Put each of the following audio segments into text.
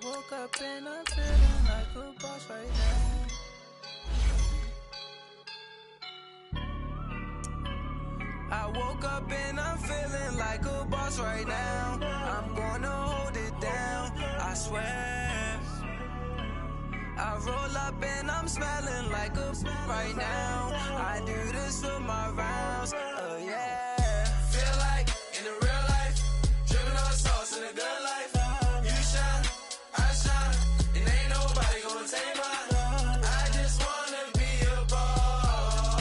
woke up and I'm feeling like a boss right now. I woke up and I'm feeling like a boss right now. I'm gonna hold it down, I swear. I roll up and I'm smelling like a right now. I do this for my rounds, yeah. Feel like in the real life, dripping on sauce in the good life. You shine, I shine, and ain't nobody gonna take mine. I just wanna be a boss.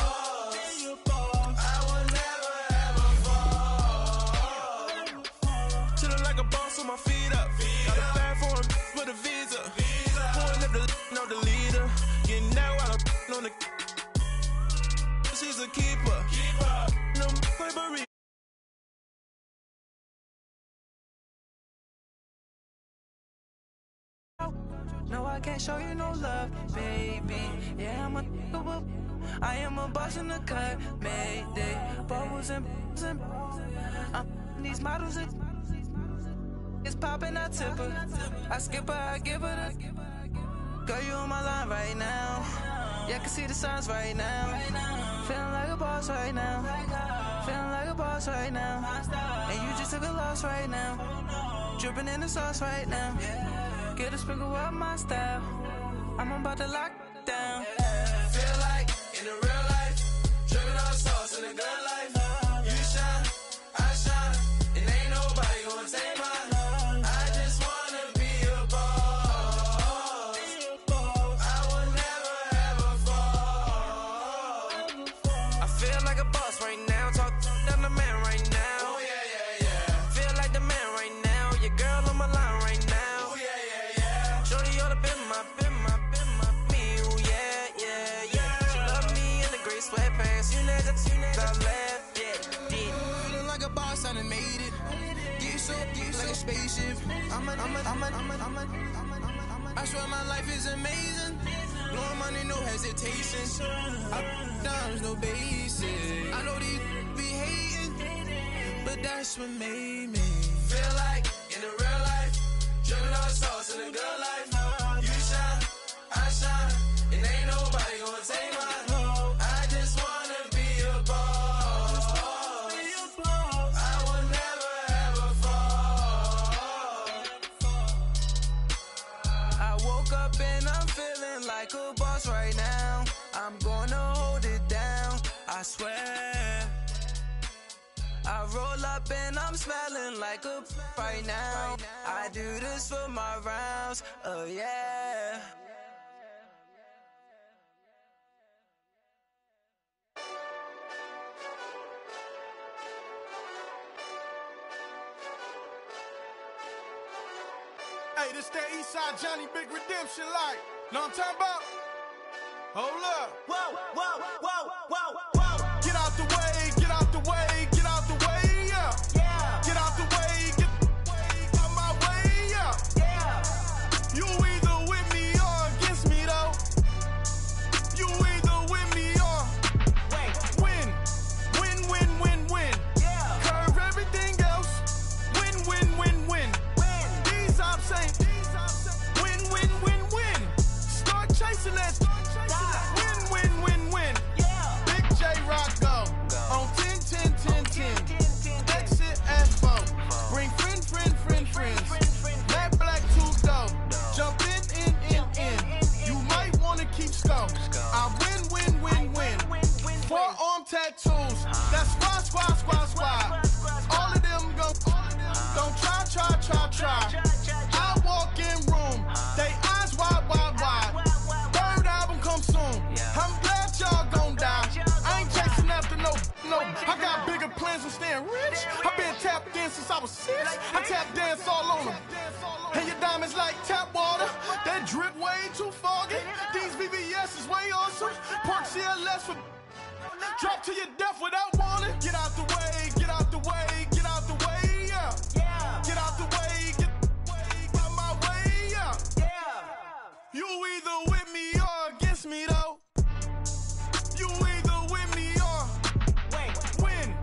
I will never ever fall. Chillin' like a boss with my feet up. Got a bag for him with a visa. Pulling up the leader. Getting out while I'm on the. She's a keeper. No paper. No, I can't show you no love, baby. Yeah, I am a boss in the cut, mayday. Bubbles and these models it's popping, I tip her. I skip her, I give her the. Girl, you on my line right now. Yeah, I can see the signs right now. Feeling like a boss right now. Feeling like a boss right now. And you just took a loss right now. Dripping in the sauce right now. Get a sprinkle up my style. I'm about to lock down. Feel like in the real life, dripping on sauce in the good life. You shine, I shine, and ain't nobody gonna take mine. I just wanna be a boss. I will never ever fall. I feel like a boss right now. Talk down the man right now. Oh yeah. Feel like the man right now. Your girl on my line right now. Oh yeah. Shorty oughta been my me. Oh yeah. She love me in the gray sweatpants. You know I left, yeah. Feeling like a boss, I done made it. Get so like a spaceship. I swear my life is amazing. Blowing money, no hesitation. Up, downs, no basic. I know these be hating, but that's what made me feel like in the real life, dripping on sauce in the good life. You shine, I shine, and ain't nobody gonna take mine. I just wanna be a boss. I will never ever fall. I woke up and I'm feeling like a boss right now. I'm gonna hold it down, I swear. I roll up and I'm smelling like a right now. I do this for my rounds, yeah. Hey, this that Eastside Johnny Big Redemption like. Know what I'm talking about? Hold up. Whoa. Get out the way, get out the way, get out the way, yeah. Get out the way, get out my way, yeah. You either with me or against me though. You either with me or win. Curve everything else. Win. These ops ain't win. Start chasing that. Win. Big J Rock go on 10. Exit at 4. Bring friends. Matt Black 2 go. Jump in. You might wanna keep score. I win. Forearm tattoos. That's squad. All of them go. Don't try. I walk in room. They eyes wide. Third album come soon. I'm glad y'all gon' die. I ain't chasing after no. I got bigger plans than staying rich. I been tapped in since I was 6. I tap dance all on them. And your diamonds like tap water. That drip way too foggy. These VVS is way awesome. Park CLS for drop to your death without warning. Get out the way, yeah. Get out the way, get out my way, yeah. You either with me or against me though. You either with me or win.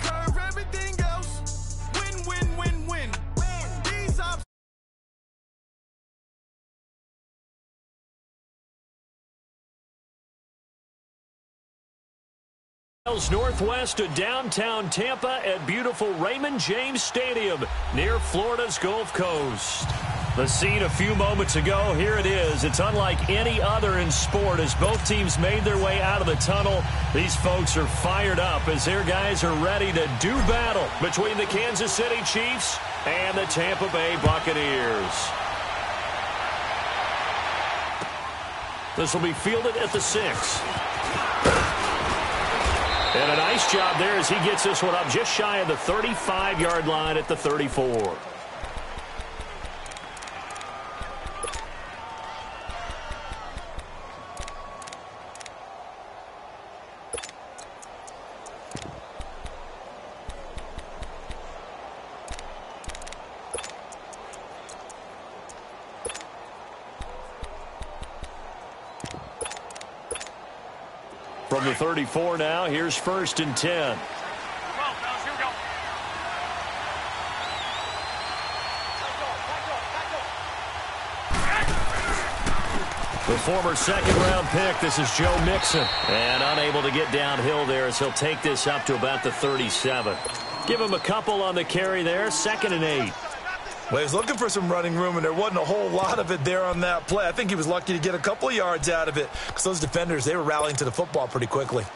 Curve everything else. Win. These ops Northwest of downtown Tampa at beautiful Raymond James Stadium near Florida's Gulf Coast. The scene a few moments ago, here it is. It's unlike any other in sport as both teams made their way out of the tunnel. These folks are fired up as their guys are ready to do battle between the Kansas City Chiefs and the Tampa Bay Buccaneers. This will be fielded at the 6. And a nice job there as he gets this one up just shy of the 35-yard line at the 34. From the 34 now, here's 1st and 10. The former second-round pick, this is Joe Mixon. And unable to get downhill there as he'll take this up to about the 37. Give him a couple on the carry there, 2nd and 8. Well, he was looking for some running room, and there wasn't a whole lot of it there on that play. I think he was lucky to get a couple of yards out of it because those defenders, they were rallying to the football pretty quickly. 21.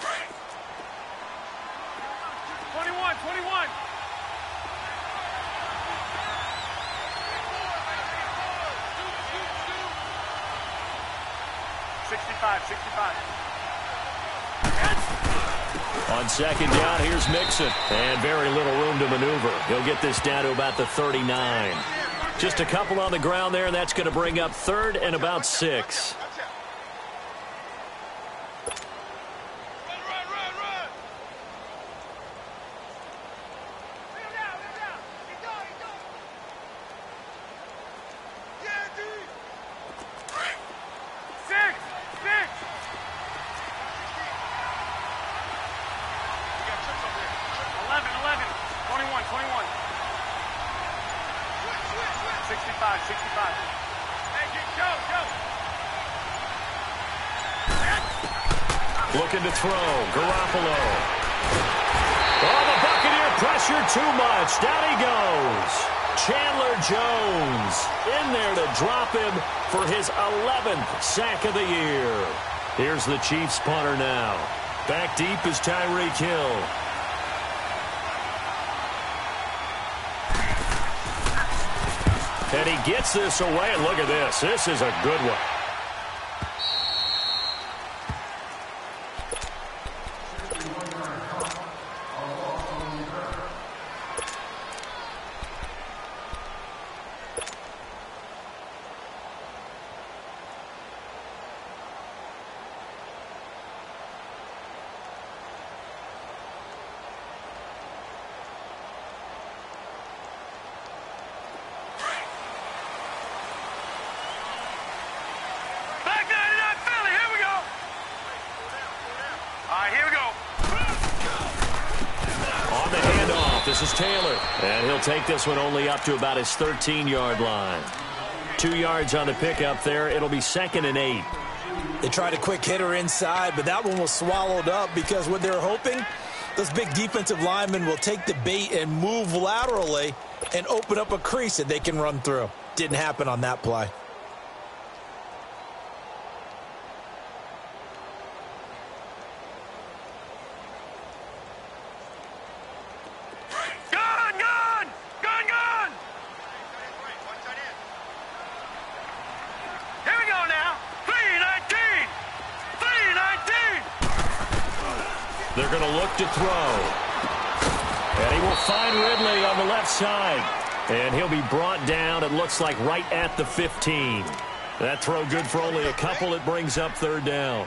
65. On 2nd down, here's Mixon. And very little room to maneuver. He'll get this down to about the 39. Just a couple on the ground there, and that's going to bring up 3rd and about 6. Looking to throw. Garoppolo. Oh, the Buccaneer pressure too much. Down he goes. Chandler Jones in there to drop him for his 11th sack of the year. Here's the Chiefs punter now. Back deep is Tyreek Hill. And he gets this away. And look at this. This is a good one. This is Taylor, and he'll take this one only up to about his 13-yard line. 2 yards on the pickup there. It'll be 2nd and 8. They tried a quick hitter inside, but that one was swallowed up because what they're hoping, those big defensive linemen will take the bait and move laterally and open up a crease that they can run through. Didn't happen on that play. They're going to look to throw. And he will find Ridley on the left side. And he'll be brought down, it looks like, right at the 15. That throw good for only a couple. It brings up 3rd down.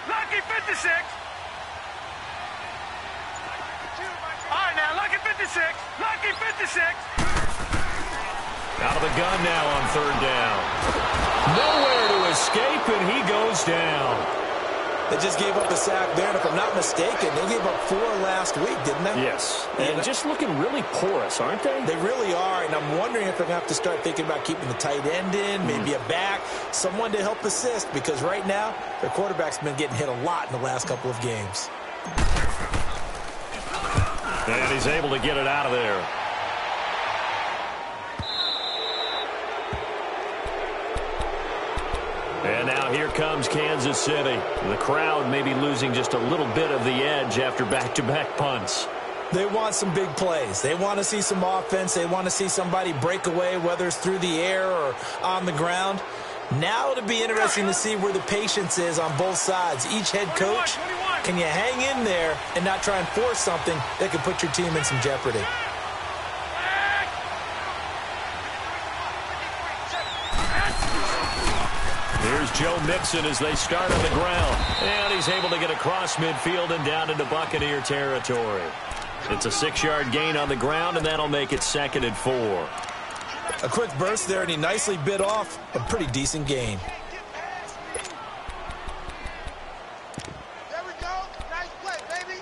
Lucky 56. 56. Lucky 56. Out of the gun now on third down. Nowhere to escape, and he goes down. They just gave up a sack there, and if I'm not mistaken, they gave up 4 last week, didn't they? Yes, and just looking really porous, aren't they? They really are, and I'm wondering if they're going to have to start thinking about keeping the tight end in, maybe a back, someone to help assist, because right now, their quarterback's been getting hit a lot in the last couple of games. And he's able to get it out of there. And now here comes Kansas City. The crowd may be losing just a little bit of the edge after back-to-back punts. They want some big plays. They want to see some offense. They want to see somebody break away, whether it's through the air or on the ground. Now it'll be interesting to see where the patience is on both sides. Each head coach, can you hang in there and not try and force something that could put your team in some jeopardy? Here's Joe Mixon as they start on the ground. And he's able to get across midfield and down into Buccaneer territory. It's a 6-yard gain on the ground, and that'll make it 2nd and 4. A quick burst there, and he nicely bit off a pretty decent gain. There we go. Nice play, baby.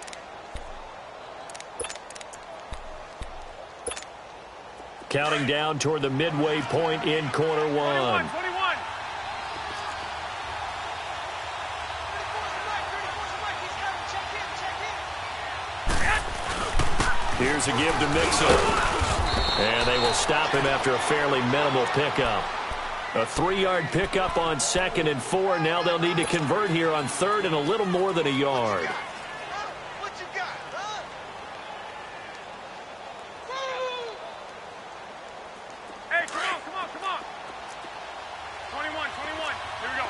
Counting down toward the midway point in quarter 1. 21. Here's a give to Mixon. And they will stop him after a fairly minimal pickup. A 3-yard pickup on 2nd and 4. Now they'll need to convert here on 3rd and a little more than a yard. What you got, huh? Hey, come on. 21. Here we go.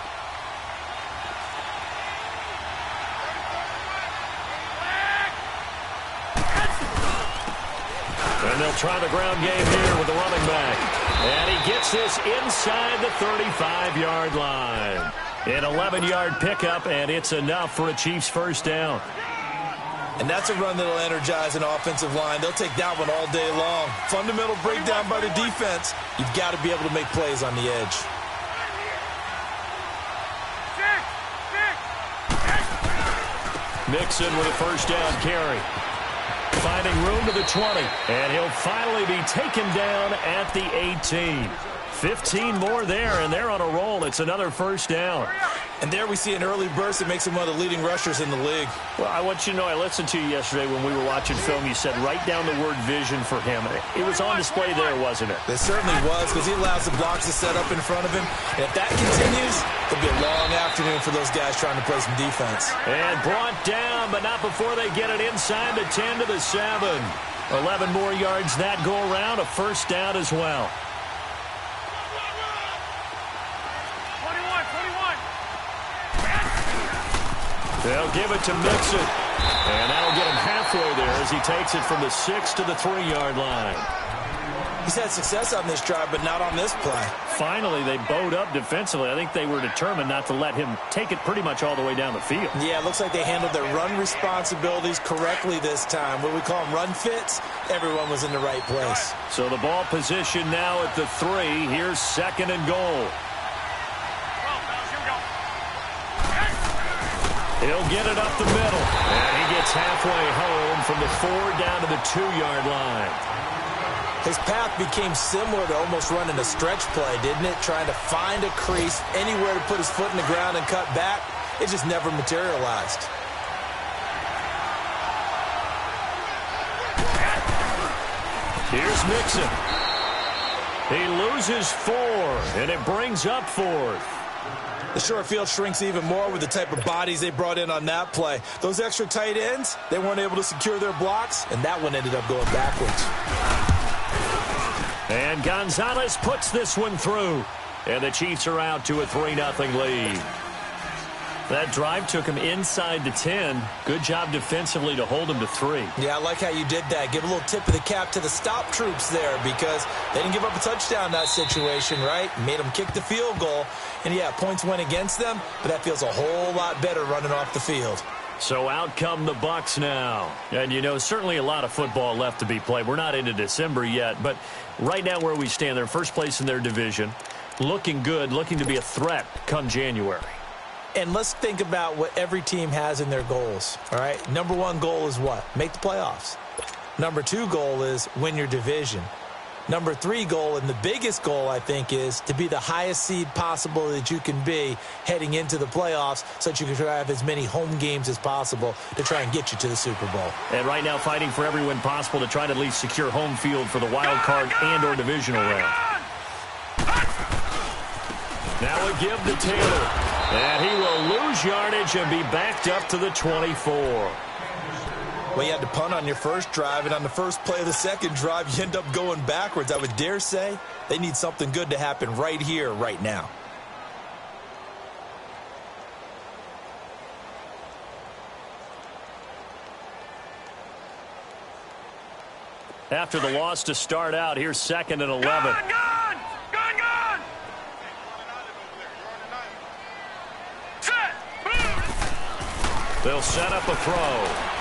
And they'll try the ground game here with the running back. And he gets this inside the 35-yard line. An 11-yard pickup, and it's enough for a Chiefs first down. And that's a run that'll energize an offensive line. They'll take that one all day long. Fundamental breakdown by the defense. You've got to be able to make plays on the edge. Mixon with a first down carry. Finding room to the 20. And he'll finally be taken down at the 18. 15 more there, and they're on a roll. It's another first down. And there we see an early burst that makes him one of the leading rushers in the league. Well, I want you to know, I listened to you yesterday when we were watching film. You said write down the word vision for him. It was on display there, wasn't it? It certainly was, because he allows the blocks to set up in front of him. And if that continues, it'll be a long afternoon for those guys trying to play some defense. And brought down, but not before they get it inside the 10 to the 7. 11 more yards that go around, a first down as well. 21. They'll give it to Mixon. And that'll get him halfway there as he takes it from the 6 to the 3-yard line. He's had success on this drive, but not on this play. Finally, they bowed up defensively. I think they were determined not to let him take it pretty much all the way down the field. Yeah, it looks like they handled their run responsibilities correctly this time. What we call them run fits, everyone was in the right place. So the ball position now at the 3. Here's 2nd and goal. He'll get it up the middle. And he gets halfway home from the 4 down to the 2-yard line. His path became similar to almost running a stretch play, didn't it? Trying to find a crease, anywhere to put his foot in the ground and cut back. It just never materialized. Here's Mixon. He loses 4, and it brings up 4th. The short field shrinks even more with the type of bodies they brought in on that play. Those extra tight ends, they weren't able to secure their blocks, and that one ended up going backwards. And Gonzalez puts this one through. And the Chiefs are out to a 3-0 lead. That drive took him inside the 10. Good job defensively to hold him to 3. Yeah, I like how you did that. Give a little tip of the cap to the stop troops there, because they didn't give up a touchdown in that situation, right? Made them kick the field goal. And, yeah, points went against them, but that feels a whole lot better running off the field. So out come the Bucs now. And, you know, certainly a lot of football left to be played. We're not into December yet, but right now where we stand, they're first place in their division, looking good, looking to be a threat come January. And let's think about what every team has in their goals, all right? Number one goal is what? Make the playoffs. Number two goal is win your division. Number three goal, and the biggest goal, I think, is to be the highest seed possible that you can be heading into the playoffs so that you can try to have as many home games as possible to try and get you to the Super Bowl. And right now fighting for every win possible to try to at least secure home field for the wild card and or divisional round. Now a give to Taylor. And he will lose yardage and be backed up to the 24. Well, you had to punt on your first drive, and on the first play of the second drive, you end up going backwards. I would dare say they need something good to happen right here, right now. After the loss to start out, here's 2nd and 11. Gone! Set! They'll set up a throw.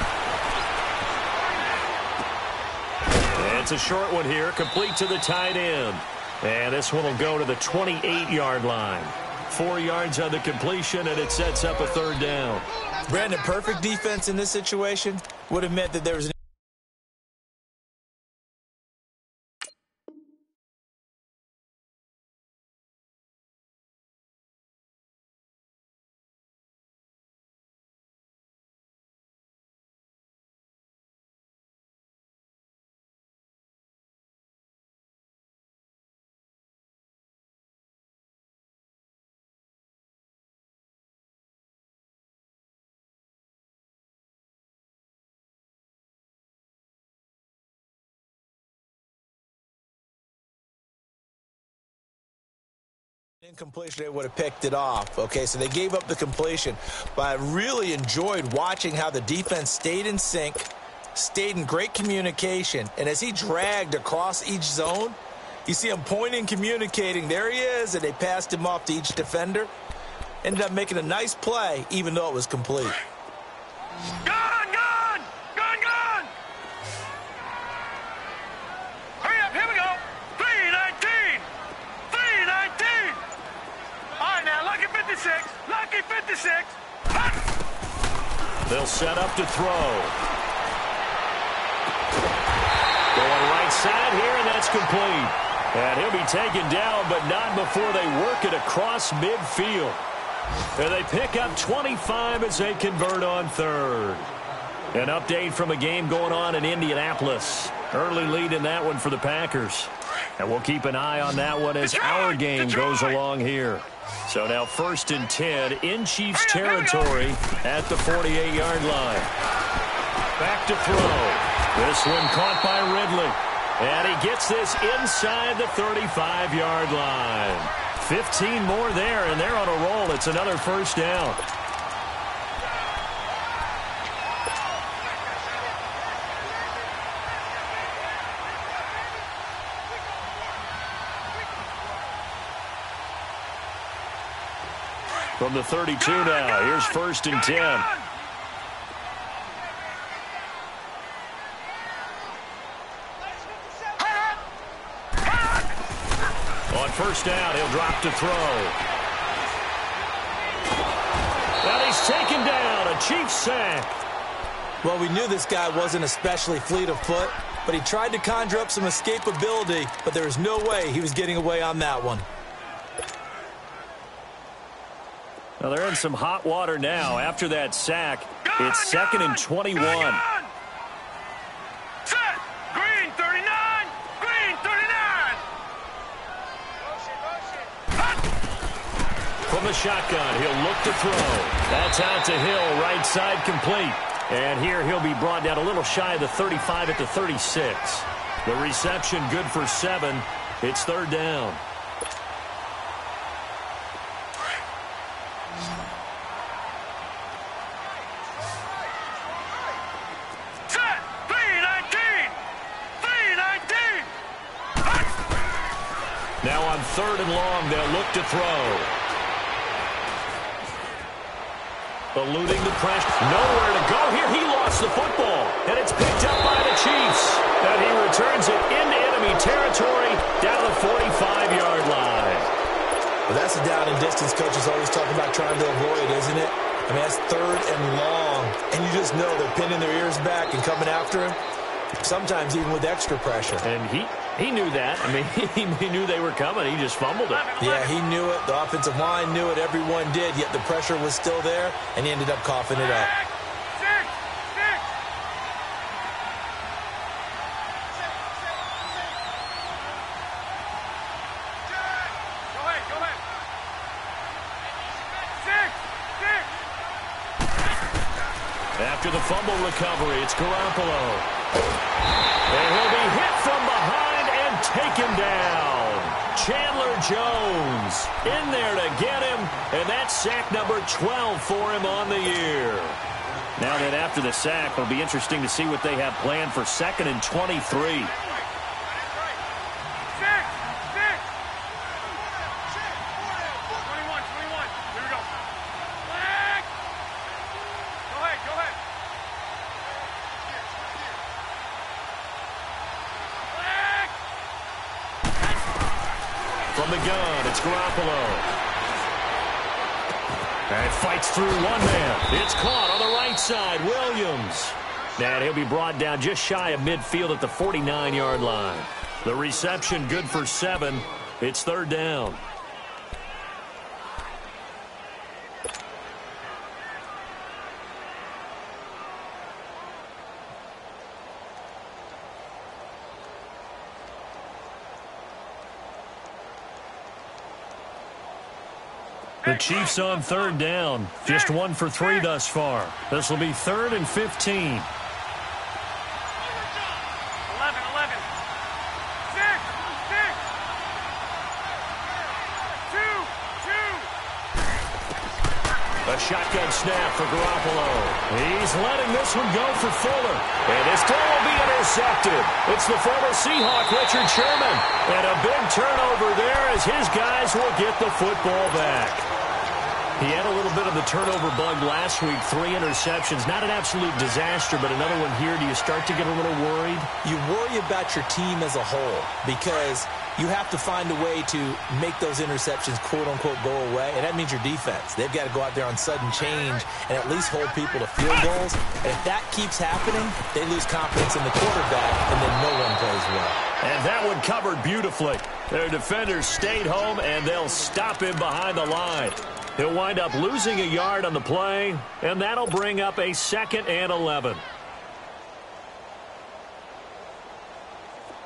It's a short one here, complete to the tight end. And this one will go to the 28-yard line. 4 yards on the completion, and it sets up a 3rd down. Brandon, perfect defense in this situation would have meant that there was an incompletion, they would have picked it off. Okay, so they gave up the completion, but I really enjoyed watching how the defense stayed in sync, stayed in great communication, and as he dragged across each zone, you see him pointing, communicating, there he is, and they passed him off to each defender. Ended up making a nice play, even though it was complete. Gone! Hurry up, here we go. 319! 319! All right, now, lucky 56. Lucky 56. They'll set up to throw. Going right side here, and that's complete. And he'll be taken down, but not before they work it across midfield. And they pick up 25 as they convert on 3rd. An update from a game going on in Indianapolis. Early lead in that one for the Packers. And we'll keep an eye on that one as our game goes along here. So now 1st and 10 in Chiefs territory at the 48-yard line. Back to throw. This one caught by Ridley. And he gets this inside the 35-yard line. 15 more there, and they're on a roll. It's another 1st down. From the 32 now, here's 1st and 10. On 1st down, he'll drop to throw. And he's taken down, a Chiefs sack. Well, we knew this guy wasn't especially fleet of foot, but he tried to conjure up some escapability, but there was no way he was getting away on that one. Now they're in some hot water now. After that sack, it's 2nd and 21. Set! Green 39! Green 39! From the shotgun, he'll look to throw. That's out to Hill, right side complete. And here he'll be brought down a little shy of the 35 at the 36. The reception good for 7. It's 3rd down. Set! 319! 319! Now on 3rd and long, they'll look to throw. eluding the pressure. Nowhere to go here. He lost the football, and it's picked up by the Chiefs. And he returns it into enemy territory down the 45-yard line. Well, that's the down and distance coaches always talking about trying to avoid, isn't it? I mean, that's 3rd and long, and you just know they're pinning their ears back and coming after him, sometimes even with extra pressure. And he knew that. I mean, he knew they were coming. He just fumbled it. Yeah, he knew it. The offensive line knew it. Everyone did, yet the pressure was still there, and he ended up coughing it up. After the fumble recovery, it's Garoppolo. And he'll be hit from behind and taken down. Chandler Jones in there to get him, and that's sack number 12 for him on the year. Now that after the sack, it'll be interesting to see what they have planned for 2nd and 23. From the gun, it's Garoppolo. And fights through one man. It's caught on the right side, Williams. And he'll be brought down just shy of midfield at the 49-yard line. The reception good for 7. It's 3rd down. The Chiefs on 3rd down. Just 1 for 3 thus far. This will be 3rd and 15. 11. 6. 2. A shotgun snap for Garoppolo. He's letting this one go for Fuller. And this throw will be intercepted. It's the former Seahawk, Richard Sherman. And a big turnover there as his guys will get the football back. He had a little bit of the turnover bug last week, 3 interceptions. Not an absolute disaster, but another one here. Do you start to get a little worried? You worry about your team as a whole because you have to find a way to make those interceptions, quote-unquote, go away, and that means your defense. They've got to go out there on sudden change and at least hold people to field goals. And if that keeps happening, they lose confidence in the quarterback, and then no one plays well. And that one covered beautifully. Their defenders stayed home, and they'll stop him behind the line. He'll wind up losing a yard on the play, and that'll bring up a 2nd and 11.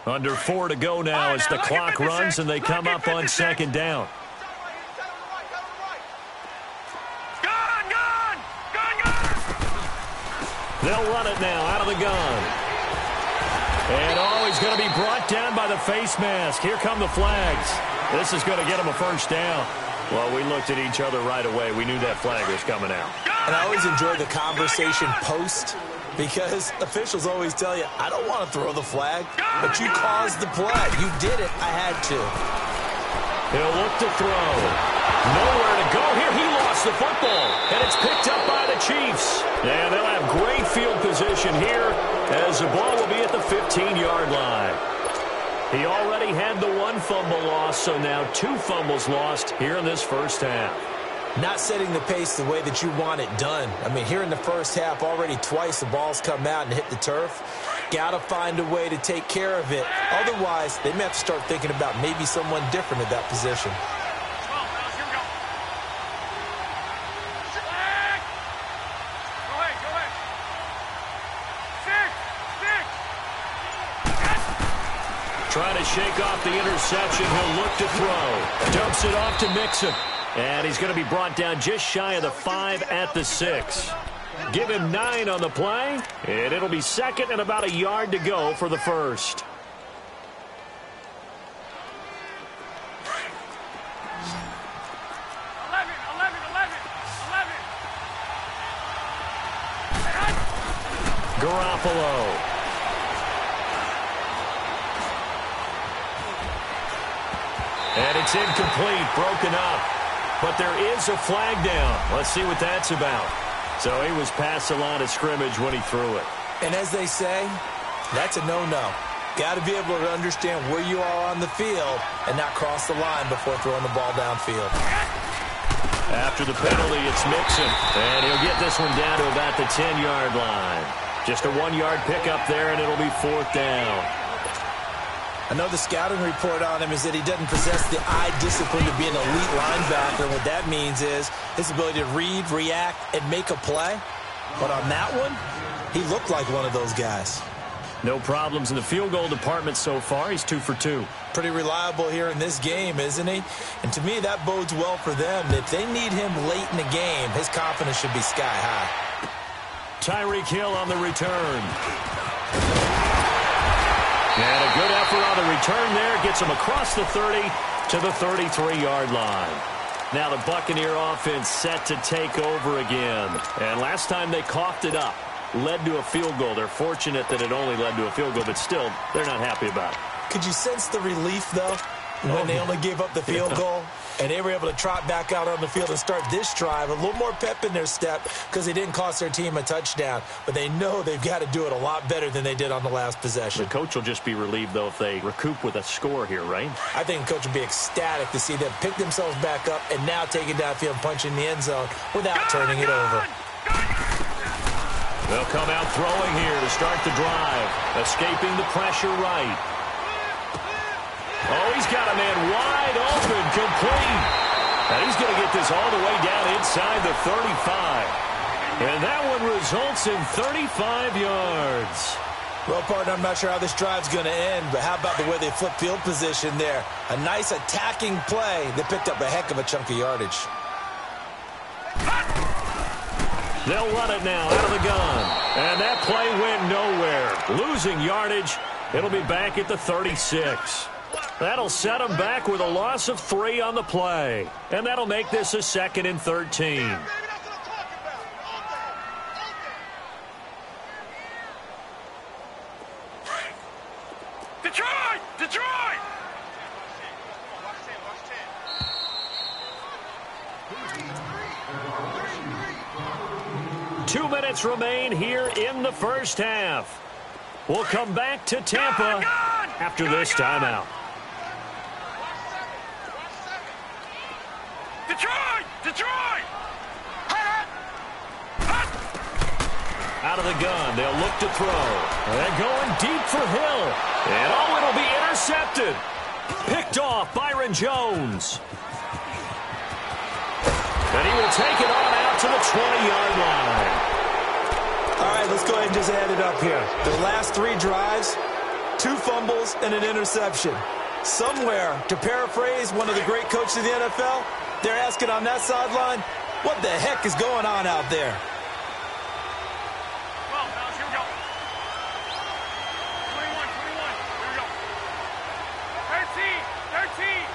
Under 4 to go now as the clock runs and they come up on 2nd down. Gun! They'll run it now out of the gun. And he's going to be brought down by the face mask. Here come the flags. This is going to get him a 1st down. Well, we looked at each other right away. We knew that flag was coming out. And I always enjoy the conversation post because officials always tell you, I don't want to throw the flag, but you caused the play. You did it. I had to. He'll look to throw. Nowhere to go here. He lost the football, and it's picked up by the Chiefs. And they'll have great field position here as the ball will be at the 15-yard line. He already had the 1 fumble loss, so now 2 fumbles lost here in this first half. Not setting the pace the way that you want it done. I mean, here in the first half, already twice the ball's come out and hit the turf. Got to find a way to take care of it. Otherwise, they may have to start thinking about maybe someone different at that position. Trying to shake off the interception. He'll look to throw. Dumps it off to Mixon. And he's going to be brought down just shy of the 5 at the 6. Give him 9 on the play. And it'll be 2nd and about a yard to go for the first. Garoppolo. And it's incomplete, broken up. But there is a flag down. Let's see what that's about. So he was past the line of scrimmage when he threw it. And as they say, that's a no-no. Got to be able to understand where you are on the field and not cross the line before throwing the ball downfield. After the penalty, it's Mixon. And he'll get this one down to about the 10-yard line. Just a 1-yard pickup there, and it'll be 4th down. I know the scouting report on him is that he doesn't possess the eye discipline to be an elite linebacker. What that means is his ability to read, react, and make a play. But on that one, he looked like one of those guys. No problems in the field goal department so far. He's 2 for 2. Pretty reliable here in this game, isn't he? And to me, that bodes well for them. If they need him late in the game, his confidence should be sky high. Tyreek Hill on the return. And a good effort on the return there. Gets him across the 30 to the 33-yard line. Now the Buccaneer offense set to take over again. And last time they coughed it up. Led to a field goal. They're fortunate that it only led to a field goal, but still, they're not happy about it. Could you sense the relief, though, when they only gave up the field goal? And they were able to trot back out on the field and start this drive. A little more pep in their step because they didn't cost their team a touchdown. But they know they've got to do it a lot better than they did on the last possession. The coach will just be relieved, though, if they recoup with a score here, right? I think the coach will be ecstatic to see them pick themselves back up and now take it downfield and punch in the end zone without turning it over. They'll come out throwing here to start the drive. Escaping the pressure right. Oh, he's got a man wide open, complete. And he's going to get this all the way down inside the 35. And that one results in 35 yards. Well, partner, I'm not sure how this drive's going to end, but how about the way they flip field position there? A nice attacking play that picked up a heck of a chunk of yardage. They'll run it now out of the gun. And that play went nowhere. Losing yardage. It'll be back at the 36. That'll set them back with a loss of 3 on the play. And that'll make this a 2nd and 13. Detroit! Detroit! 2 minutes remain here in the first half. We'll come back to Tampa after this timeout. Detroit! Detroit! Out of the gun, they'll look to throw. They're going deep for Hill. And oh, it'll be intercepted. Picked off Byron Jones. And he will take it on out to the 20-yard line. All right, let's go ahead and just add it up here. The last 3 drives, 2 fumbles and an interception. Somewhere, to paraphrase one of the great coaches of the NFL, they're asking on that sideline, what the heck is going on out there? Well, here we go. 21, here we go. 13.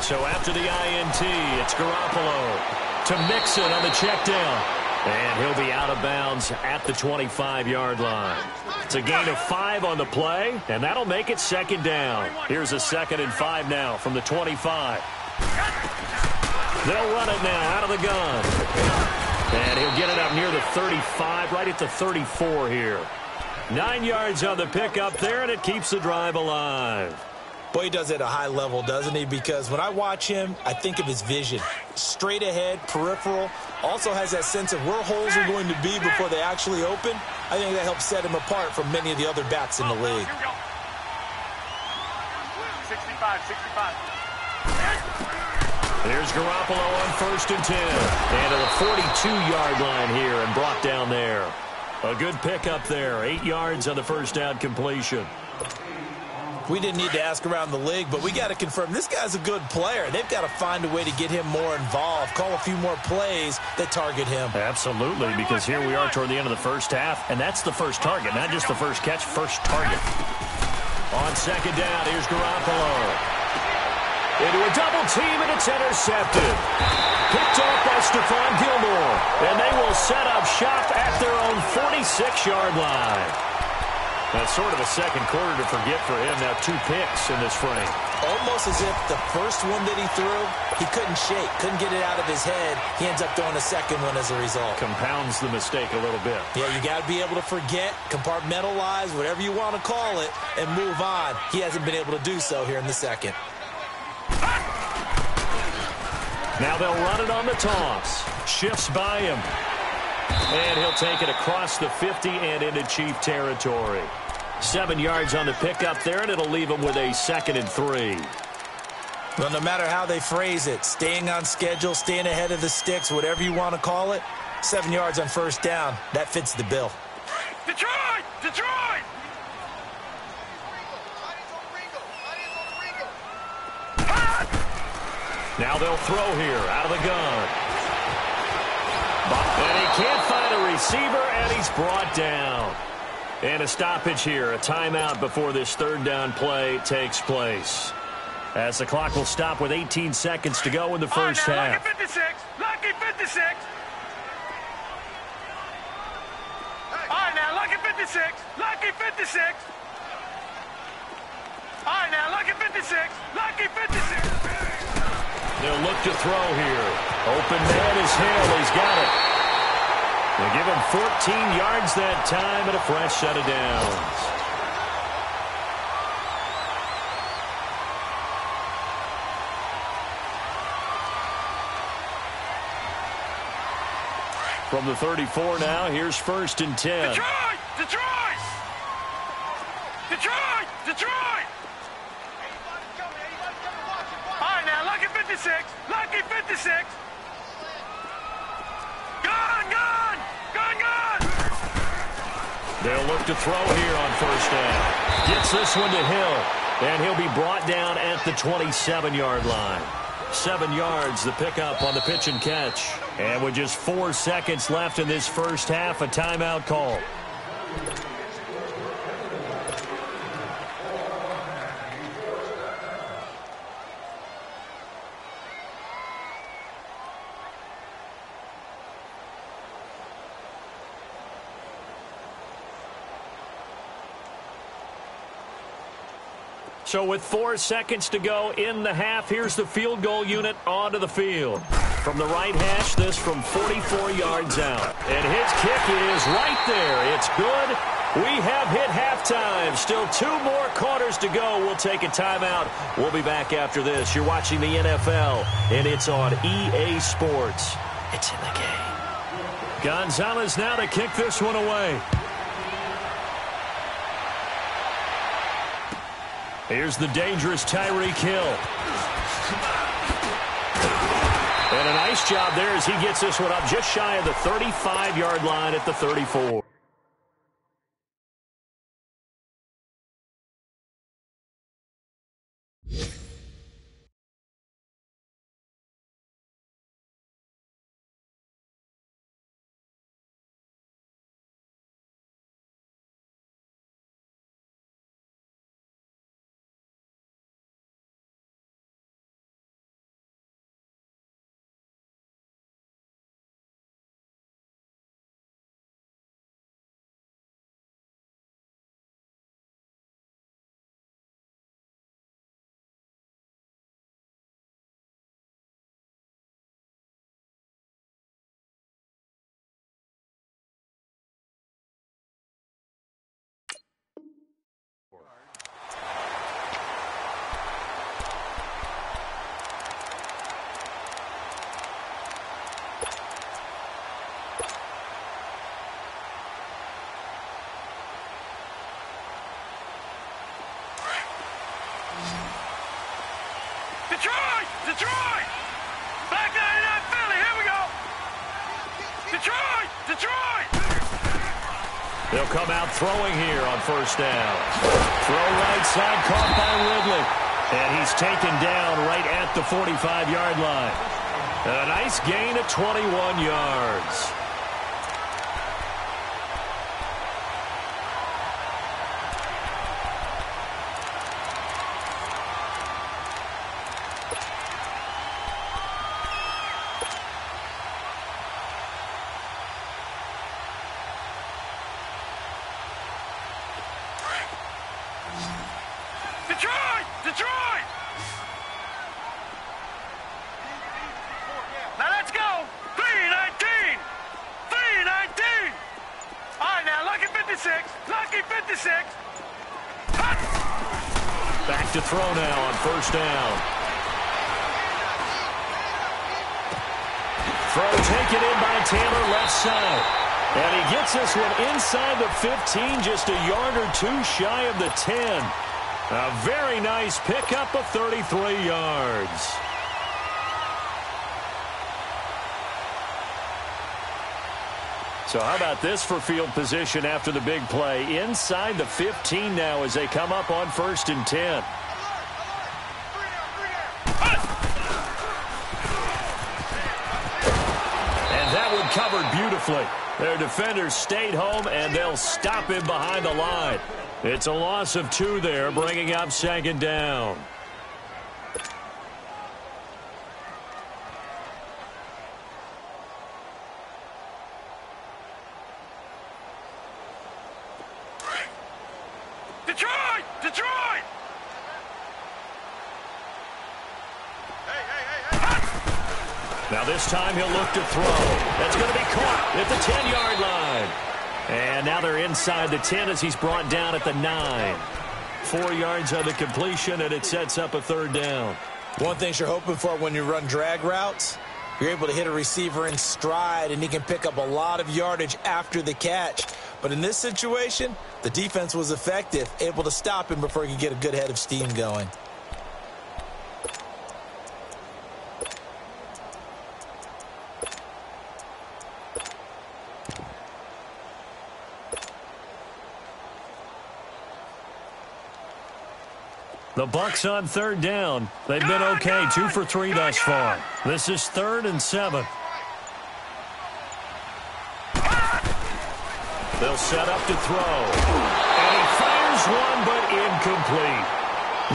So after the INT, it's Garoppolo to Mixon on the check down. And he'll be out of bounds at the 25-yard line. It's a gain of 5 on the play, and that'll make it 2nd down. Here's a 2nd and 5 now from the 25. They'll run it now out of the gun. And he'll get it up near the 35, right at the 34 here. 9 yards on the pickup there, and it keeps the drive alive. Boy, he does it at a high level, doesn't he? Because when I watch him, I think of his vision. Straight ahead, peripheral. Also has that sense of where holes are going to be before they actually open. I think that helps set him apart from many of the other backs in the league. Here we go. 65. There's Garoppolo on 1st and 10. And to the 42-yard line here and brought down there. A good pickup there. 8 yards on the first down completion. We didn't need to ask around the league, but we got to confirm this guy's a good player. They've got to find a way to get him more involved, call a few more plays that target him. Absolutely, because here we are toward the end of the first half, and that's the first target, not just the first catch, first target. On 2nd down, here's Garoppolo. Into a double team, and it's intercepted. Picked off by Stephon Gilmore, and they will set up shop at their own 46-yard line. That's sort of a second quarter to forget for him. Now 2 picks in this frame. Almost as if the first one that he threw, he couldn't shake, couldn't get it out of his head. He ends up throwing a second one as a result. Compounds the mistake a little bit. Yeah, you got to be able to forget, compartmentalize, whatever you want to call it, and move on. He hasn't been able to do so here in the second. Now they'll run it on the toss. Shifts by him. And he'll take it across the 50 and into Chief territory. 7 yards on the pickup there, and it'll leave him with a 2nd and 3. Well, no matter how they phrase it, staying on schedule, staying ahead of the sticks, whatever you want to call it, 7 yards on first down, that fits the bill. Detroit! Detroit! Now they'll throw here out of the gun. And he can't find a receiver, and he's brought down. And a stoppage here, a timeout before this 3rd down play takes place. As the clock will stop with 18 seconds to go in the first half. Lucky 56! Lucky 56! All right, now, lucky 56! Lucky 56! All right, now, lucky 56! Lucky 56! They'll look to throw here. Open man is Hill. He's got it. They give him 14 yards that time and a fresh set of downs. From the 34 now, here's 1st and 10. Detroit! Detroit! Detroit! Detroit! All right, now, lucky 56! Lucky 56! Gun! Gun! Gun! Gun! They'll look to throw here on 1st down. Gets this one to Hill, and he'll be brought down at the 27-yard line. 7 yards, the pickup on the pitch and catch. And with just 4 seconds left in this first half, a timeout call. So with 4 seconds to go in the half, here's the field goal unit onto the field. From the right hash, this from 44 yards out. And his kick is right there. It's good. We have hit halftime. Still 2 more quarters to go. We'll take a timeout. We'll be back after this. You're watching the NFL, and it's on EA Sports. It's in the game. Gonzalez now to kick this one away. Here's the dangerous Tyreek Hill. And a nice job there as he gets this one up just shy of the 35-yard line at the 34. Detroit! Detroit! Back 99 Philly, here we go! Detroit! Detroit! They'll come out throwing here on 1st down. Throw right side, caught by Ridley. And he's taken down right at the 45-yard line. A nice gain of 21 yards. Detroit! Detroit! Now let's go. 3-19. 3-19. All right, now, lucky 56. Lucky 56. Back to throw now on first down. Throw taken in by Taylor left side. And he gets this one inside the 15, just a yard or two shy of the 10. A very nice pickup of 33 yards. So how about this for field position after the big play? Inside the 15 now as they come up on 1st and 10. And that one covered beautifully. Their defenders stayed home, and they'll stop him behind the line. It's a loss of 2 there, bringing up 2nd down. Detroit! Detroit! Now this time he'll look to throw. That's going to be caught at the 10-yard line. And now they're inside the 10 as he's brought down at the 9. 4 yards on the completion, and it sets up a 3rd down. One thing you're hoping for when you run drag routes, you're able to hit a receiver in stride, and he can pick up a lot of yardage after the catch. But in this situation, the defense was effective, able to stop him before he could get a good head of steam going. The Bucs on 3rd down. They've been okay, 2 for 3 thus far. This is 3rd and 7. They'll set up to throw. And he fires one, but incomplete.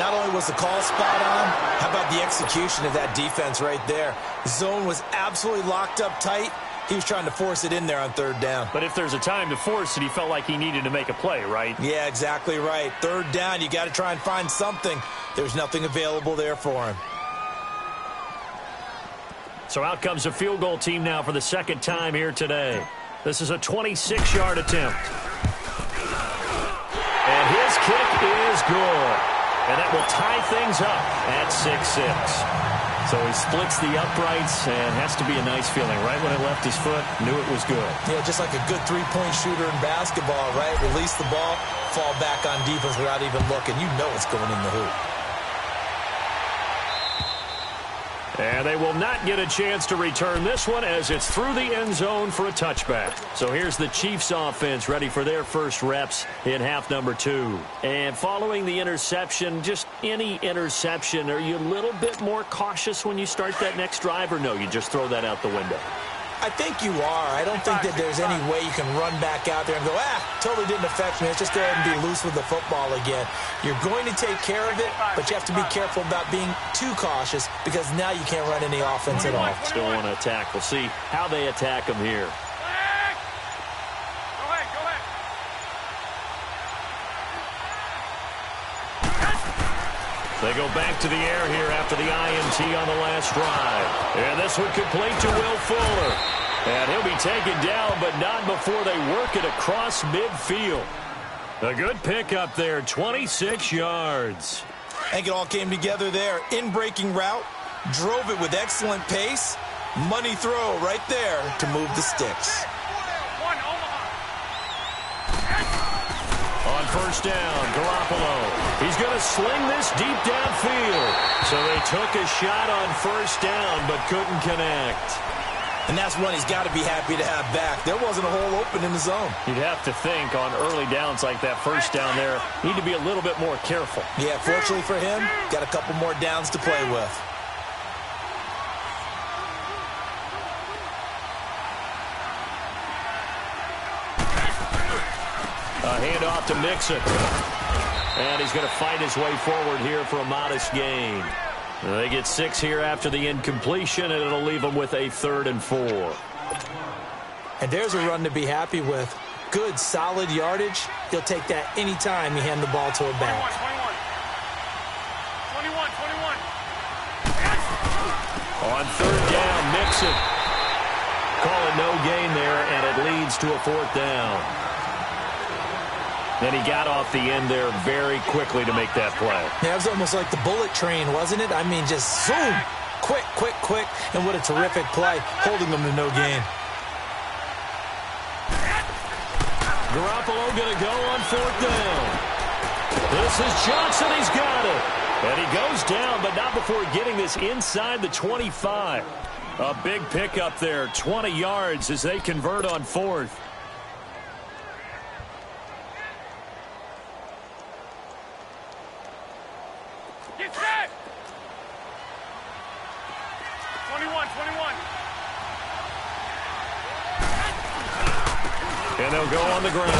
Not only was the call spot on, how about the execution of that defense right there? The zone was absolutely locked up tight. He was trying to force it in there on 3rd down. But if there's a time to force it, he felt like he needed to make a play, right? Yeah, exactly right. 3rd down, you got to try and find something. There's nothing available there for him. So out comes a field goal team now for the 2nd time here today. This is a 26-yard attempt. And his kick is good. And that will tie things up at 6-6. So he splits the uprights and has to be a nice feeling. Right when it left his foot, knew it was good. Yeah, just like a good three-point shooter in basketball, right? Release the ball, fall back on defense without even looking. You know it's going in the hoop. And they will not get a chance to return this one as it's through the end zone for a touchback. So here's the Chiefs offense ready for their first reps in half number 2. And following the interception, just any interception, are you a little bit more cautious when you start that next drive, or no, you just throw that out the window? I think you are. I don't think that there's any way you can run back out there and go, totally didn't affect me. Let's just go ahead and be loose with the football again. You're going to take care of it, but you have to be careful about being too cautious because now you can't run any offense at all. Still want to attack. We'll see how they attack him here. Go ahead. They go back to the air here after the INT on the last drive. And this one complete to Will Fuller. And he'll be taken down, but not before they work it across midfield. A good pickup there, 26 yards. I think it all came together there. In-breaking route, drove it with excellent pace. Money throw right there to move the sticks. On first down, Garoppolo. He's going to sling this deep downfield. So they took a shot on first down, but couldn't connect. And that's one he's got to be happy to have back. There wasn't a hole open in the zone. You'd have to think on early downs like that first down there, need to be a little bit more careful. Yeah, fortunately for him, got a couple more downs to play with. A handoff to Mixon. And he's going to fight his way forward here for a modest gain. They get 6 here after the incompletion, and it'll leave them with a 3rd and 4. And there's a run to be happy with. Good, solid yardage. He'll take that anytime you hand the ball to a back. On third down, Mixon. Call it no gain there, and it leads to a fourth down. Then he got off the end there very quickly to make that play. Yeah, it was almost like the bullet train, wasn't it? I mean, just zoom. Quick, quick, quick. And what a terrific play, holding them to no gain. Garoppolo going to go on fourth down. This is Johnson. He's got it. And he goes down, but not before getting this inside the 25. A big pickup there, 20 yards as they convert on fourth. Get set! 21. And they'll go on the ground.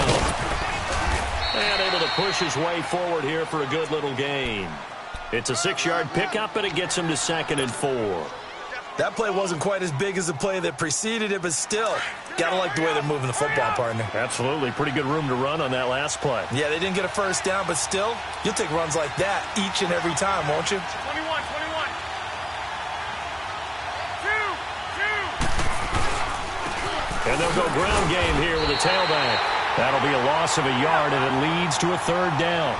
And able to push his way forward here for a good little gain. It's a 6-yard pickup, and it gets him to 2nd and 4. That play wasn't quite as big as the play that preceded it, but still, gotta like the way they're moving the football, partner. Absolutely. Pretty good room to run on that last play. Yeah, they didn't get a first down, but still, you'll take runs like that each and every time, won't you? 21. And they'll go ground game here with a tailback. That'll be a loss of a yard, and it leads to a third down.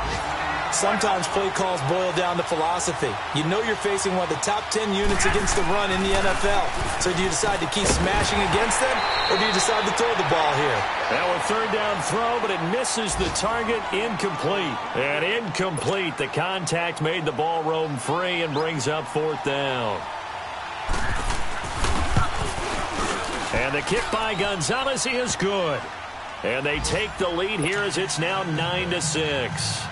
Sometimes play calls boil down to philosophy. You know you're facing one of the top 10 units against the run in the NFL. So do you decide to keep smashing against them, or do you decide to throw the ball here? Now a third down throw, but it misses the target. Incomplete. And incomplete. The contact made the ball roam free and brings up fourth down. And the kick by Gonzalez is good. And they take the lead here as it's now 9-6.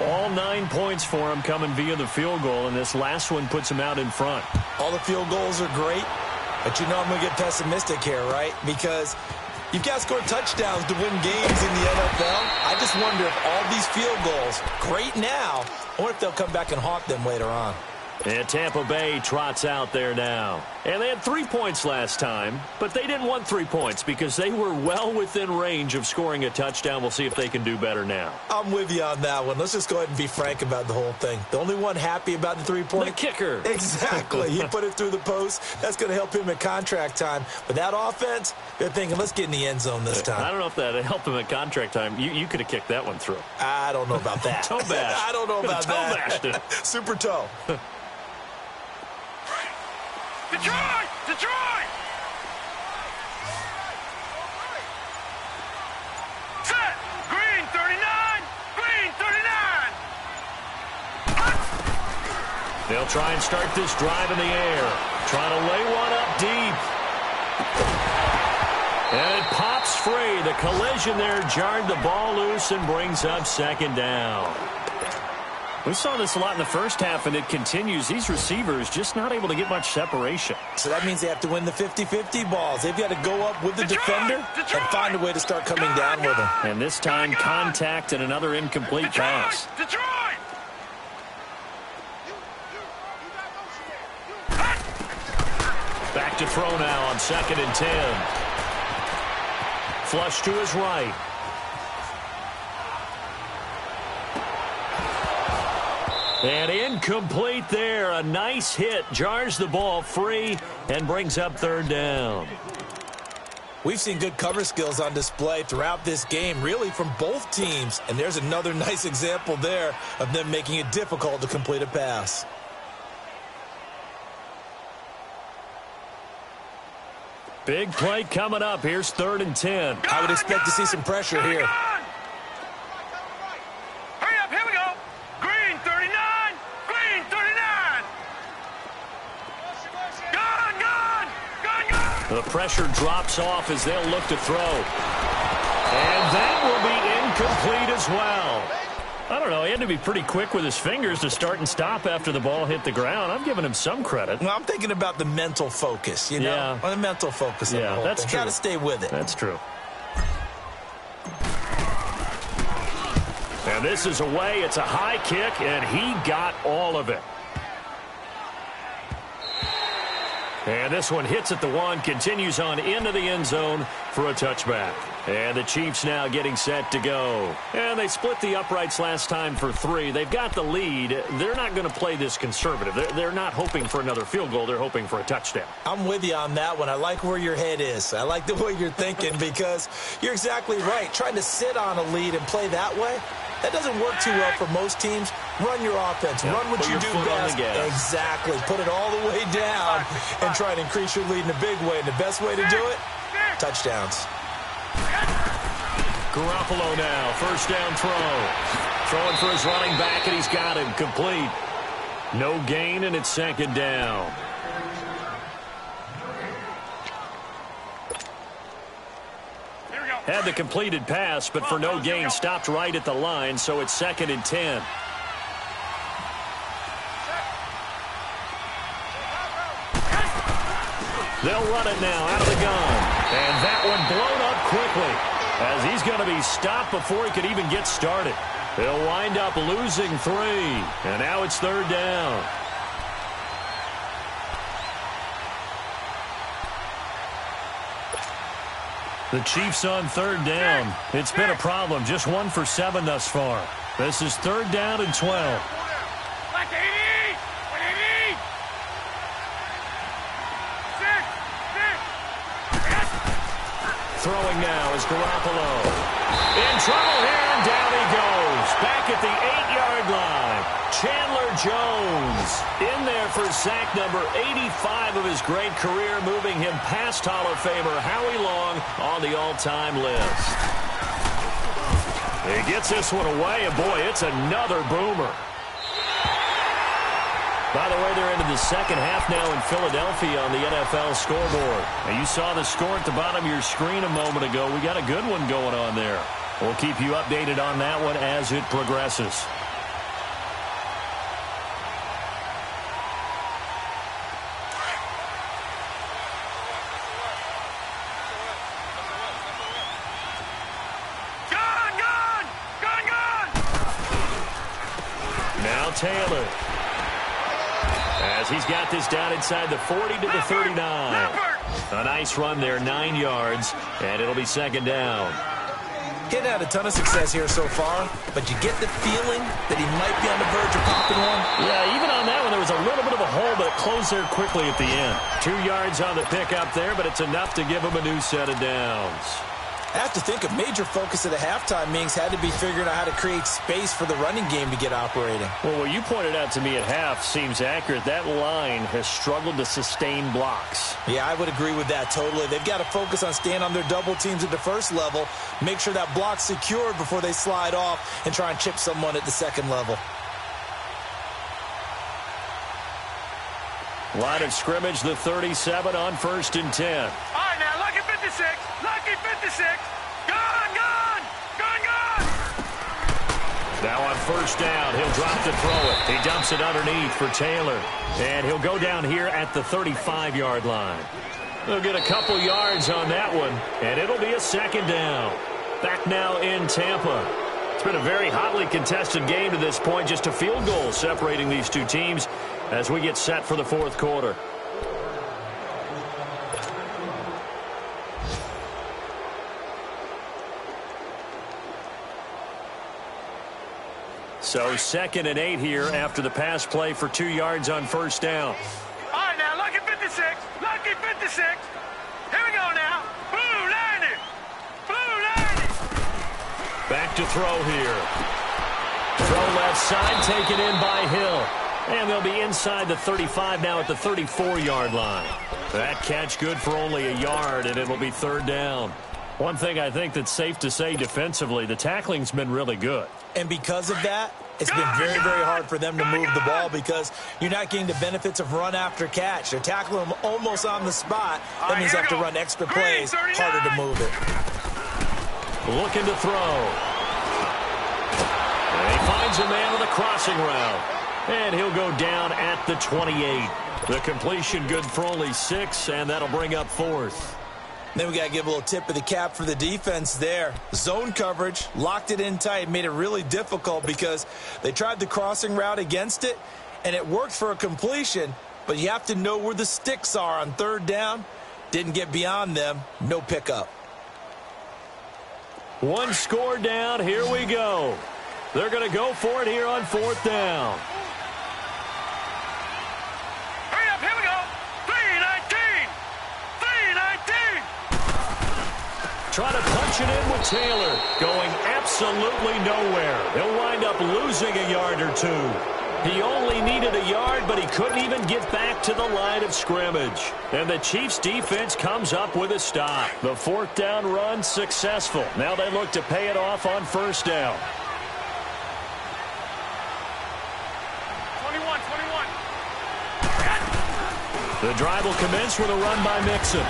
All 9 points for him coming via the field goal, and this last one puts him out in front. All the field goals are great, but you know I'm going to get pessimistic here, right? Because you've got to score touchdowns to win games in the NFL. I just wonder if all these field goals, great now, I wonder if they'll come back and haunt them later on. And Tampa Bay trots out there now. And they had 3 points last time, but they didn't want 3 points because they were well within range of scoring a touchdown. We'll see if they can do better now. I'm with you on that one. Let's just go ahead and be frank about the whole thing. The only one happy about the 3-point? The kicker. Exactly. He put it through the post. That's going to help him at contract time. But that offense, they're thinking, let's get in the end zone this time. I don't know if that helped him at contract time. You could have kicked that one through. I don't know about that. Toe bash. I don't know about that. Toe bashed it. Super toe. Detroit! Set! Green 39! Green 39! They'll try and start this drive in the air. Trying to lay one up deep. And it pops free. The collision there jarred the ball loose and brings up 2nd down. We saw this a lot in the first half, and it continues. These receivers just not able to get much separation. So that means they have to win the 50-50 balls. They've got to go up with the defender and find a way to start coming down with them. And this time, contact and another incomplete pass. Detroit! Back to throw now on 2nd and 10. Flush to his right. And incomplete there. A nice hit. Jars the ball free and brings up 3rd down. We've seen good cover skills on display throughout this game, really from both teams. And there's another nice example there of them making it difficult to complete a pass. Big play coming up. Here's 3rd and 10. I would expect to see some pressure here. Hurry up, here we go. Green 39, green 39. Gone. The pressure drops off as they'll look to throw. And that will be incomplete as well. I don't know. He had to be pretty quick with his fingers to start and stop after the ball hit the ground. I'm giving him some credit. Well, I'm thinking about the mental focus, you know? Yeah. The mental focus. Yeah, that's true. Got to stay with it. That's true. And this is away. It's a high kick, and he got all of it. And this one hits at the 1, continues on into the end zone for a touchback. And the Chiefs now getting set to go. And they split the uprights last time for 3. They've got the lead. They're not going to play this conservative. They're not hoping for another field goal. They're hoping for a touchdown. I'm with you on that one. I like where your head is. I like the way you're thinking because you're exactly right. Trying to sit on a lead and play that way, that doesn't work too well for most teams. Run your offense. Run what you do best. Exactly. Put it all the way down and try to increase your lead in a big way. And the best way to do it, touchdowns. Garoppolo now, first down throw. Throwing for his running back, and he's got him complete. No gain, and it's second down. Had the completed pass, but for no gain, stopped right at the line, so it's 2nd and 10. They'll run it now out of the gun. And that one blown up quickly as he's going to be stopped before he could even get started. They'll wind up losing 3. And now it's 3rd down. The Chiefs on 3rd down. It's been a problem. Just 1 for 7 thus far. This is 3rd down and 12. Throwing now is Garoppolo. In trouble here, and down he goes. Back at the 8-yard line. Chandler Jones in there for sack number 85 of his great career, moving him past Hall of Famer Howie Long on the all-time list. He gets this one away, and boy, it's another boomer. By the way, they're into the second half now in Philadelphia on the NFL scoreboard. And you saw the score at the bottom of your screen a moment ago. We got a good one going on there. We'll keep you updated on that one as it progresses. Now Taylor. As he's got this down inside the 40 to the 39. A nice run there, 9 yards, and it'll be 2nd down. He's had a ton of success here so far, but you get the feeling that he might be on the verge of popping one. Yeah, even on that one, there was a little bit of a hole, but it closed there quickly at the end. 2 yards on the pickup there, but it's enough to give him a new set of downs. I have to think a major focus of the halftime meetings had to be figuring out how to create space for the running game to get operating. Well, what you pointed out to me at half seems accurate. That line has struggled to sustain blocks. Yeah, I would agree with that totally. They've got to focus on staying on their double teams at the first level, make sure that block's secured before they slide off and try and chip someone at the second level. Line of scrimmage, the 37 on 1st and 10. All right, now, lucky 56. Lucky 56. Gone, gone. Gone, gone. Now on 1st down, he'll drop to throw it. He dumps it underneath for Taylor. And he'll go down here at the 35-yard line. They'll get a couple yards on that one, and it'll be a 2nd down. Back now in Tampa. It's been a very hotly contested game to this point. Just a field goal separating these two teams as we get set for the 4th quarter. So 2nd and 8 here after the pass play for 2 yards on 1st down. All right, now, lucky 56. Lucky 56. Here we go now. Blue 90. Blue 90. Back to throw here. Throw left side, taken in by Hill. And they'll be inside the 35 now at the 34-yard line. That catch good for only a yard, and it'll be 3rd down. One thing I think that's safe to say defensively, the tackling's been really good. And because of that, it's been very, very hard for them to move the ball because you're not getting the benefits of run after catch. They're tackling them almost on the spot. That means they have to run extra plays, harder to move it. Looking to throw. And he finds a man with a crossing route. And he'll go down at the 28. The completion good for only 6, and that'll bring up 4th. Then we got to give a little tip of the cap for the defense there. Zone coverage, locked it in tight, made it really difficult because they tried the crossing route against it, and it worked for a completion, but you have to know where the sticks are on 3rd down. Didn't get beyond them, no pickup. One score down. Here we go. They're going to go for it here on 4th down. Hurry up, here we go. 3-19. 3-19. Trying to punch it in with Taylor. Going absolutely nowhere. He'll wind up losing a yard or two. He only needed a yard, but he couldn't even get back to the line of scrimmage. And the Chiefs' defense comes up with a stop. The 4th down run successful. Now they look to pay it off on 1st down. 21. The drive will commence with a run by Mixon.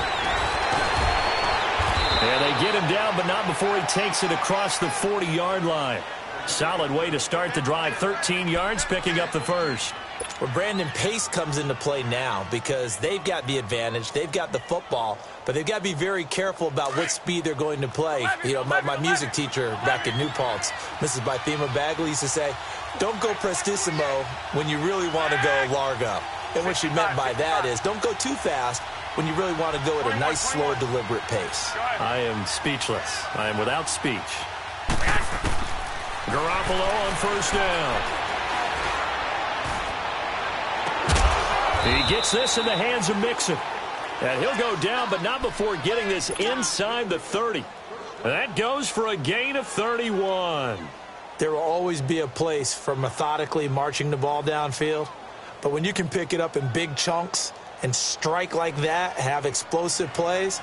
And they get him down, but not before he takes it across the 40-yard line. Solid way to start the drive. 13 yards, picking up the first. Well, Brandon, pace comes into play now because they've got the advantage. They've got the football, but they've got to be very careful about what speed they're going to play. You know, my music teacher back in New Paltz, Mrs. Bythema Bagley, used to say, don't go prestissimo when you really want to go largo. And what she meant by that is don't go too fast when you really want to go at a nice, slow, deliberate pace. I am speechless. I am without speech. Garoppolo on 1st down. He gets this in the hands of Mixon. And he'll go down, but not before getting this inside the 30. And that goes for a gain of 31. There will always be a place for methodically marching the ball downfield. But when you can pick it up in big chunks and strike like that, have explosive plays,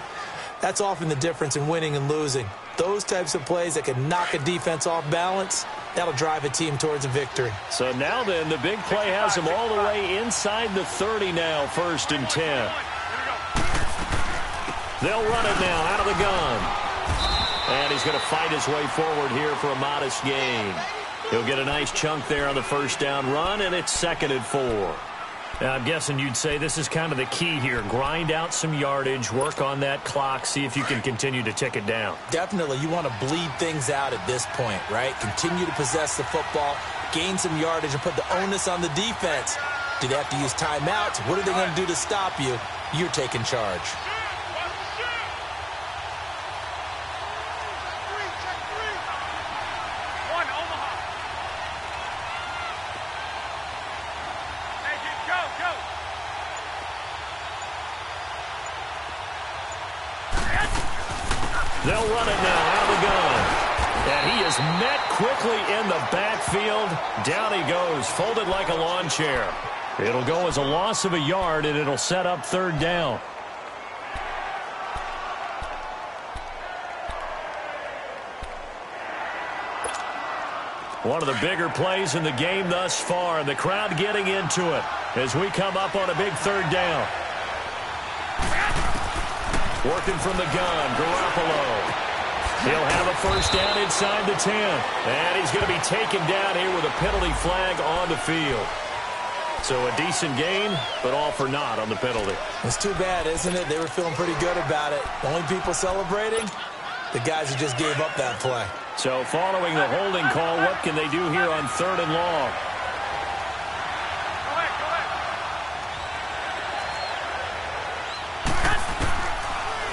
that's often the difference in winning and losing. Those types of plays that can knock a defense off balance, that'll drive a team towards a victory. So now then, the big play has him all the way inside the 30 now, 1st and 10. They'll run it now out of the gun. And he's going to fight his way forward here for a modest gain. He'll get a nice chunk there on the 1st down run, and it's 2nd and 4. Now, I'm guessing you'd say this is kind of the key here. Grind out some yardage, work on that clock, see if you can continue to tick it down. Definitely. You want to bleed things out at this point, right? Continue to possess the football, gain some yardage, and put the onus on the defense. Do they have to use timeouts? What are they going to do to stop you? You're taking charge. They'll run it now out of the gun. And he is met quickly in the backfield. Down he goes, folded like a lawn chair. It'll go as a loss of a yard, and it'll set up 3rd down. One of the bigger plays in the game thus far. The crowd getting into it as we come up on a big 3rd down. Working from the gun, Garoppolo. He'll have a 1st down inside the 10. And he's going to be taken down here with a penalty flag on the field. So a decent gain, but all for naught on the penalty. It's too bad, isn't it? They were feeling pretty good about it. The only people celebrating, the guys who just gave up that play. So following the holding call, what can they do here on 3rd and long?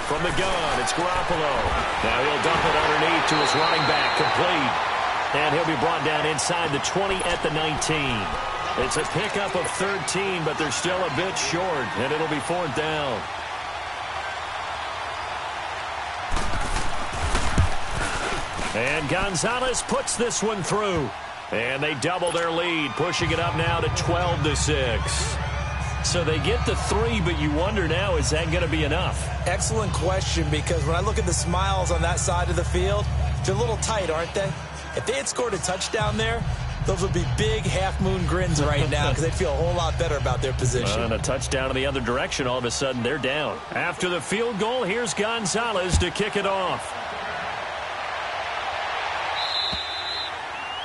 From the gun, it's Garoppolo. Now he'll dump it underneath to his running back, complete. And he'll be brought down inside the 20 at the 19. It's a pickup of 13, but they're still a bit short, and it'll be 4th down. And Gonzalez puts this one through. And they double their lead, pushing it up now to 12-6. So they get the 3, but you wonder now, is that going to be enough? Excellent question, because when I look at the smiles on that side of the field, they're a little tight, aren't they? If they had scored a touchdown there, those would be big half-moon grins right now because they'd feel a whole lot better about their position. And a touchdown in the other direction, all of a sudden they're down. After the field goal, here's Gonzalez to kick it off.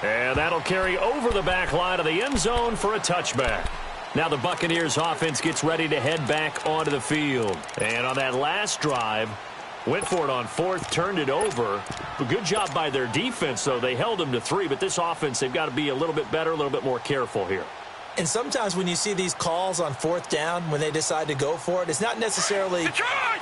And that'll carry over the back line of the end zone for a touchback. Now the Buccaneers offense gets ready to head back onto the field. And on that last drive, went for it on 4th, turned it over. A good job by their defense, though. They held them to 3, but this offense, they've got to be a little bit better, a little bit more careful here. And sometimes when you see these calls on fourth down, when they decide to go for it, it's not necessarily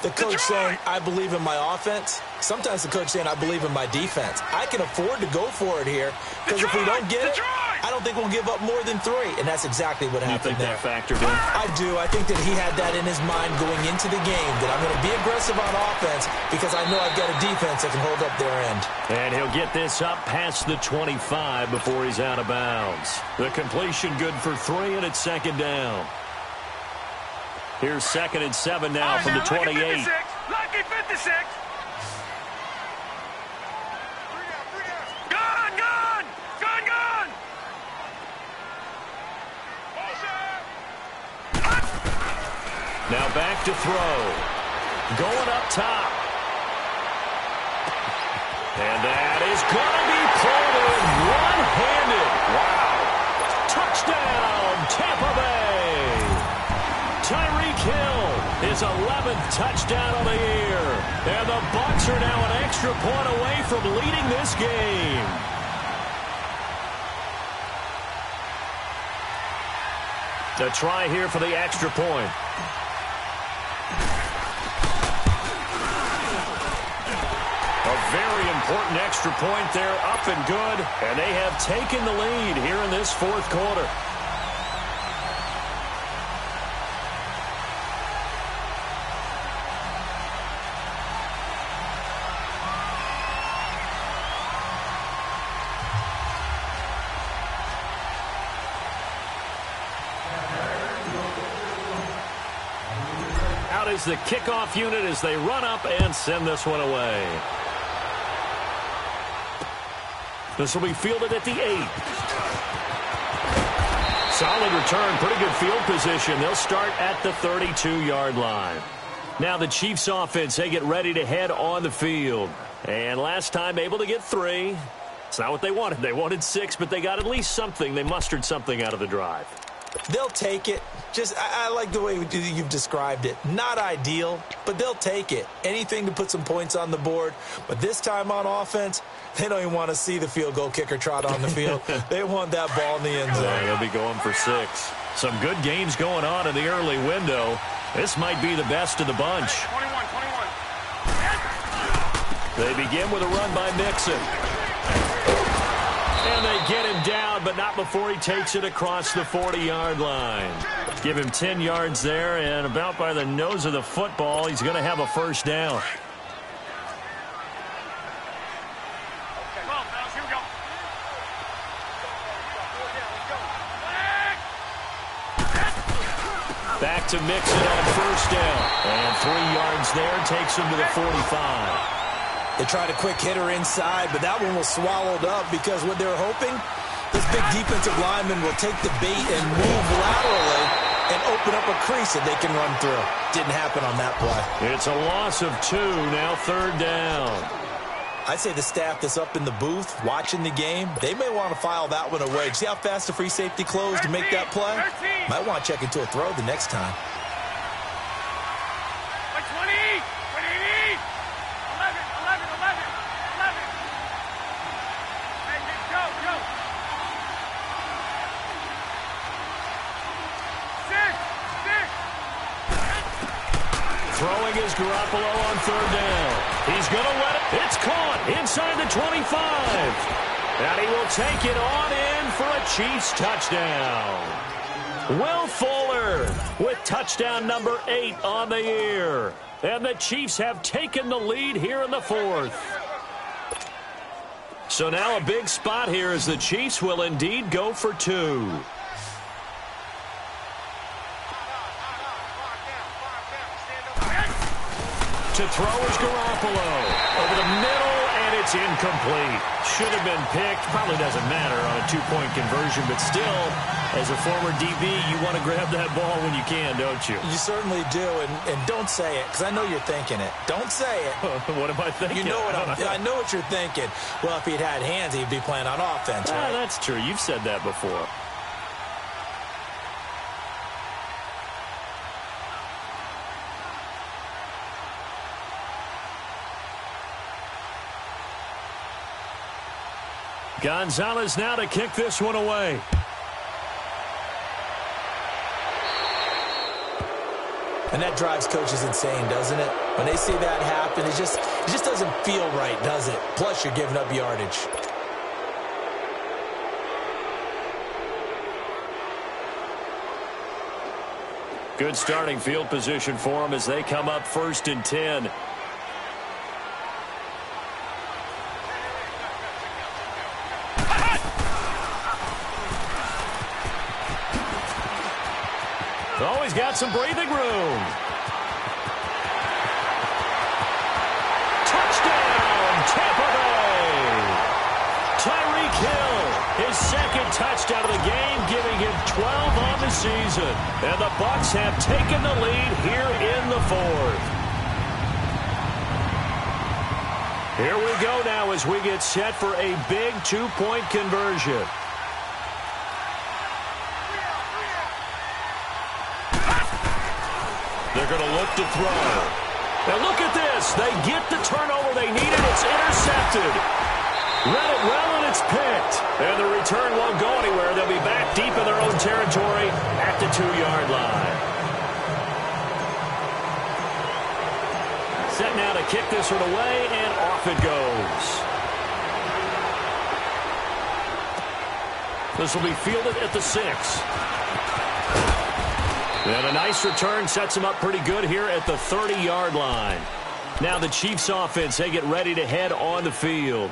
the coach saying, I believe in my offense. Sometimes the coach saying, I believe in my defense. I can afford to go for it here because if we don't get it, I don't think we'll give up more than 3. And that's exactly what happened there. You think that factored in? I do. I think that he had that in his mind going into the game, that I'm going to be aggressive on offense because I know I've got a defense that can hold up their end. And he'll get this up past the 25 before he's out of bounds. The completion good for 3, and it's second down. Here's 2nd and 7 now from the 28. Lucky 56. Now back to throw. Going up top. And that is going to be pulled in one-handed. Wow. Touchdown, Tampa Bay. Tyreek Hill, his 11th touchdown of the year. And the Bucs are now an extra point away from leading this game. The try here for the extra point. A very important extra point there, up and good. And they have taken the lead here in this fourth quarter. Out is the kickoff unit as they run up and send this one away. This will be fielded at the 8. Solid return, pretty good field position. They'll start at the 32-yard line. Now the Chiefs offense, they get ready to head on the field. And last time able to get 3. It's not what they wanted. They wanted 6, but they got at least something. They mustered something out of the drive. They'll take it. I like the way you've described it. Not ideal, but they'll take it. Anything to put some points on the board. But this time on offense, they don't even want to see the field goal kicker trot on the field. They want that ball in the end zone. Yeah, they'll be going for 6. Some good games going on in the early window. This might be the best of the bunch. 21. They begin with a run by Mixon. And they get him down, but not before he takes it across the 40-yard line. Give him 10 yards there, and about by the nose of the football, he's going to have a first down. Back to Mixon on first down. And 3 yards there takes him to the 45. They tried a quick hitter inside, but that one was swallowed up because what they're hoping, this big defensive lineman will take the bait and move laterally and open up a crease that they can run through. Didn't happen on that play. It's a loss of 2, now third down. I'd say the staff that's up in the booth watching the game, they may want to file that one away. See how fast the free safety closed to make that play? Might want to check into a throw the next time. 11. Go. 6. Throwing is Garoppolo on third down. He's going to let it. It's caught inside the 25. And he will take it on in for a Chiefs touchdown. Will Fuller with touchdown number 8 on the year. And the Chiefs have taken the lead here in the fourth. So now a big spot here as the Chiefs will indeed go for 2. To throw is Garoppolo. Over the middle, and it's incomplete. Should have been picked. Probably doesn't matter on a 2-point conversion, but still, as a former DB, you want to grab that ball when you can, don't you? You certainly do, and don't say it, because I know you're thinking it. Don't say it. What am I thinking? You know what I know what you're thinking. Well, if he'd had hands, he'd be playing on offense, right? That's true. You've said that before. Gonzalez now to kick this one away. And that drives coaches insane, doesn't it? When they see that happen, it just doesn't feel right, does it? Plus, you're giving up yardage. Good starting field position for them as they come up 1st and 10. Always got some breathing room. Touchdown, Tampa Bay. Tyreek Hill, his 2nd touchdown of the game, giving him 12 on the season. And the Bucs have taken the lead here in the 4th. Here we go now as we get set for a big 2-point conversion. They're going to look to throw. And look at this. They get the turnover they needed. It's intercepted. Read it well, and it's picked. And the return won't go anywhere. They'll be back deep in their own territory at the 2-yard line. Set now to kick this one away, and off it goes. This will be fielded at the 6. And a nice return sets them up pretty good here at the 30-yard line. Now the Chiefs offense, they get ready to head on the field.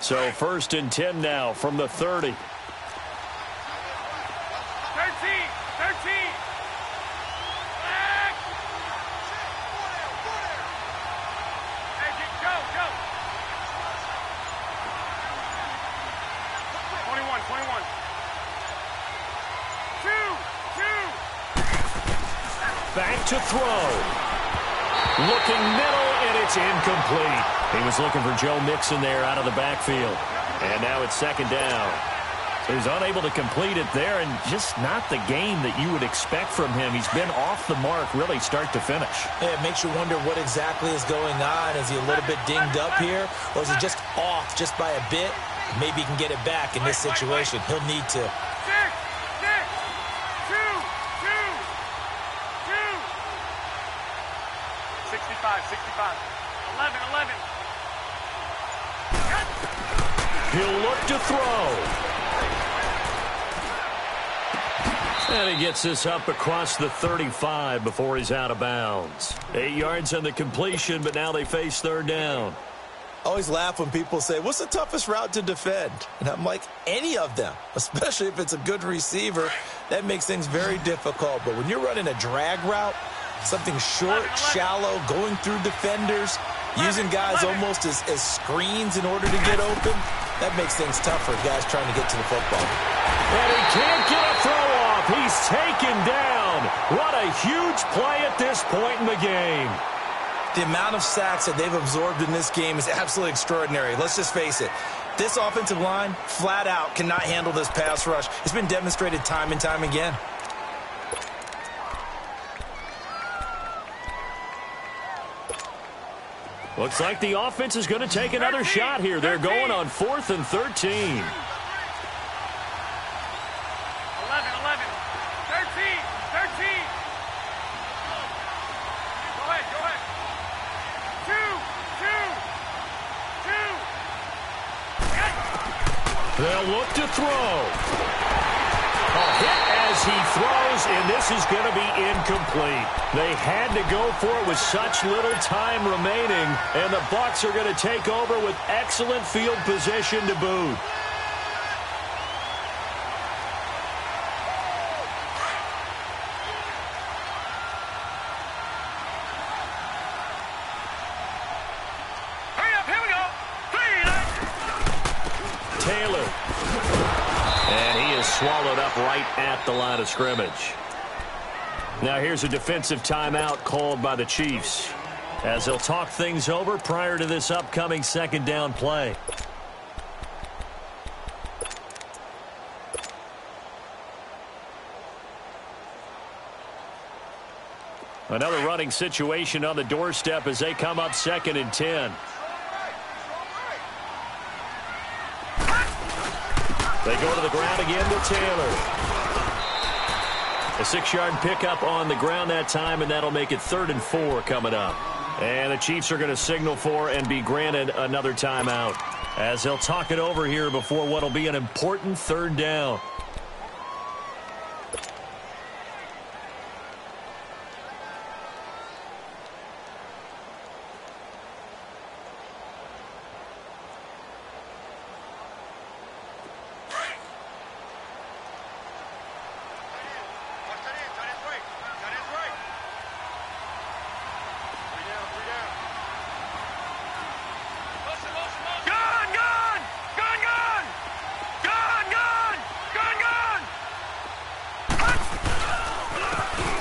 So 1st and 10 now from the 30. 13. Back to throw. Looking middle, and it's incomplete. He was looking for Joe Mixon there out of the backfield. And now it's 2nd down. So he's unable to complete it there, and just not the game that you would expect from him. He's been off the mark really start to finish. Yeah, it makes you wonder what exactly is going on. Is he a little bit dinged up here, or is he just off just by a bit? Maybe he can get it back in this situation. He'll need to. 65. 11. He'll look to throw. And he gets this up across the 35 before he's out of bounds. 8 yards on the completion, but now they face 3rd down. I always laugh when people say, what's the toughest route to defend? And I'm like, any of them, especially if it's a good receiver. That makes things very difficult. But when you're running a drag route, something short, shallow, going through defenders, using guys almost as screens in order to get open, that makes things tough for guys trying to get to the football. And he can't get a throw off. He's taken down. What a huge play at this point in the game. The amount of sacks that they've absorbed in this game is absolutely extraordinary. Let's just face it. This offensive line, flat out, cannot handle this pass rush. It's been demonstrated time and time again. Looks like the offense is going to take another shot here. They're going on 4th and 13. 11. 13. Go ahead. 2. They'll look to throw. A hit as he throws, and this is going to be incomplete. They had to go for it with such little time remaining, and the Bucs are going to take over with excellent field position to boot. Hurry up, here we go. 3. Taylor. And he is swallowed up right at the line of scrimmage. Now here's a defensive timeout called by the Chiefs as they'll talk things over prior to this upcoming 2nd down play. Another running situation on the doorstep as they come up 2nd and 10. They go to the ground again with Taylor. A 6-yard pickup on the ground that time, and that'll make it 3rd and 4 coming up. And the Chiefs are going to signal for and be granted another timeout as they'll talk it over here before what will be an important 3rd down.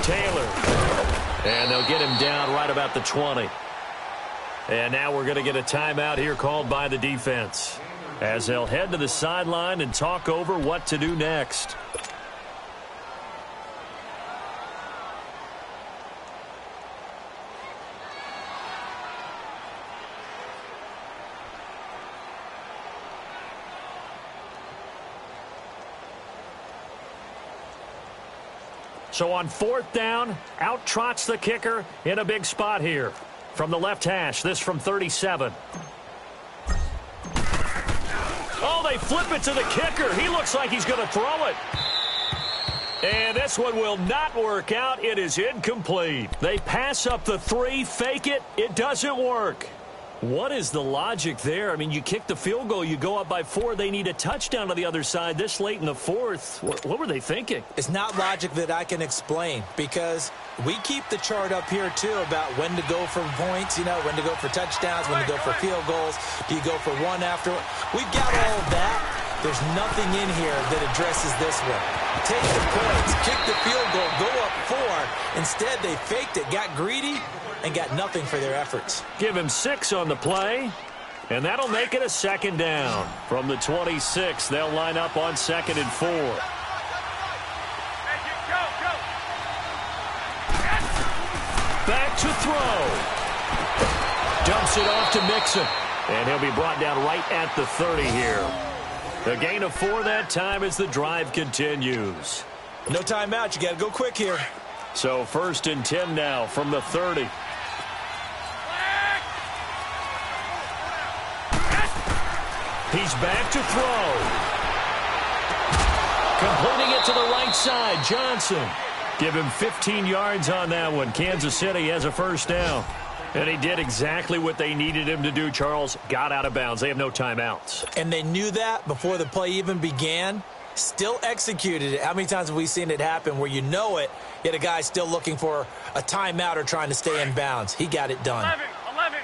Taylor. And they'll get him down right about the 20. And now we're going to get a timeout here called by the defense as they'll head to the sideline and talk over what to do next. So on 4th down, out trots the kicker in a big spot here. From the left hash, this from 37. Oh, they flip it to the kicker. He looks like he's going to throw it. And this one will not work out. It is incomplete. They pass up the 3, fake it. It doesn't work. What is the logic there? I mean, you kick the field goal, you go up by 4. They need a touchdown to the other side this late in the 4th. What were they thinking? It's not logic that I can explain because we keep the chart up here, too, about when to go for points, you know, when to go for touchdowns, when to go for field goals. Do you go for one after? We've got all of that. There's nothing in here that addresses this one. Take the points, kick the field goal, go up 4. Instead, they faked it, got greedy, and got nothing for their efforts. Give him 6 on the play, and that'll make it a 2nd down. From the 26, they'll line up on 2nd and 4. Back to throw. Dumps it off to Mixon, and he'll be brought down right at the 30 here. The gain of 4 that time as the drive continues. No timeout. You got to go quick here. So 1st and 10 now from the 30. He's back to throw. Completing it to the right side, Johnson. Give him 15 yards on that one. Kansas City has a 1st down. And he did exactly what they needed him to do, Charles. Got out of bounds. They have no timeouts. And they knew that before the play even began. Still executed it. How many times have we seen it happen where you know it, yet a guy still looking for a timeout or trying to stay in bounds? He got it done. 11.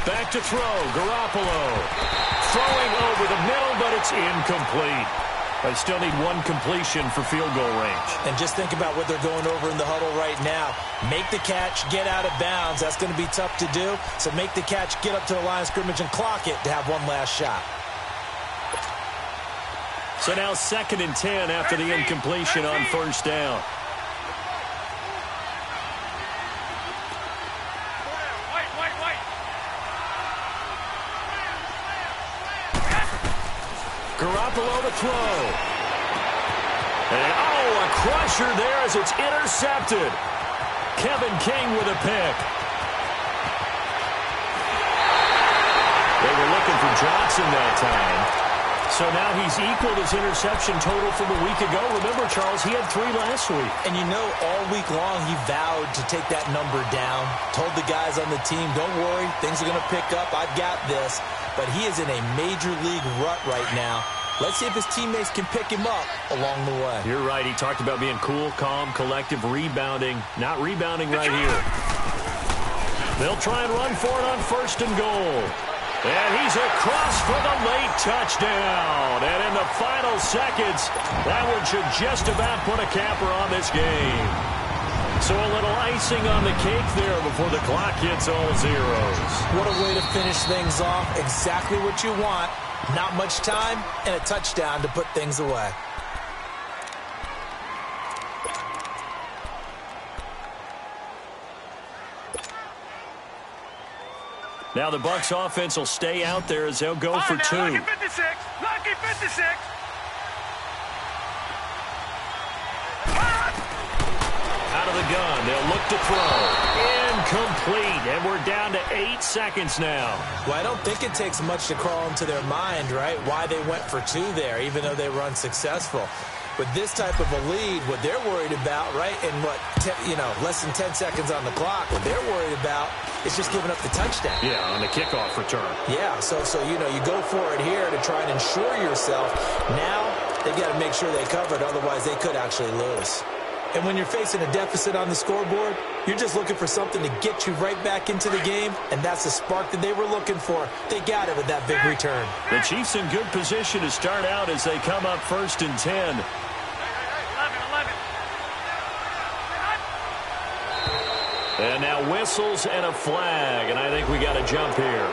Back to throw, Garoppolo. Throwing over the middle, but it's incomplete. They still need 1 completion for field goal range. And just think about what they're going over in the huddle right now. Make the catch, get out of bounds. That's going to be tough to do. So make the catch, get up to the line of scrimmage, and clock it to have one last shot. So now 2nd and 10 after the incompletion on 1st down. Garoppolo to throw. And, a crusher there as it's intercepted. Kevin King with a pick. They were looking for Johnson that time. So now he's equaled his interception total from a week ago. Remember, Charles, he had 3 last week. And you know, all week long he vowed to take that number down. Told the guys on the team, don't worry, things are going to pick up. I've got this. But he is in a major league rut right now. Let's see if his teammates can pick him up along the way. You're right. He talked about being cool, calm, collective, rebounding. Not rebounding right here. They'll try and run for it on 1st and goal. And he's across for the late touchdown. And in the final seconds, that one should just about put a capper on this game. So a little icing on the cake there before the clock hits all zeros. What a way to finish things off. Exactly what you want. Not much time and a touchdown to put things away. Now the Bucs offense will stay out there as they'll go for two. Lucky 56. Lucky 56. Out of the gun, they'll look to throw. Incomplete, and we're down to 8 seconds now. Well, I don't think it takes much to crawl into their mind, right, why they went for two there, even though they were unsuccessful. With this type of a lead, what they're worried about, right, and less than 10 seconds on the clock, what they're worried about is just giving up the touchdown. Yeah, on the kickoff return. Yeah, so you go for it here to try and ensure yourself. Now they've got to make sure they cover it, otherwise they could actually lose. And when you're facing a deficit on the scoreboard, you're just looking for something to get you right back into the game, and that's the spark that they were looking for. They got it with that big return. The Chiefs in good position to start out as they come up 1st and 10. And now whistles and a flag, and I think we got a jump here.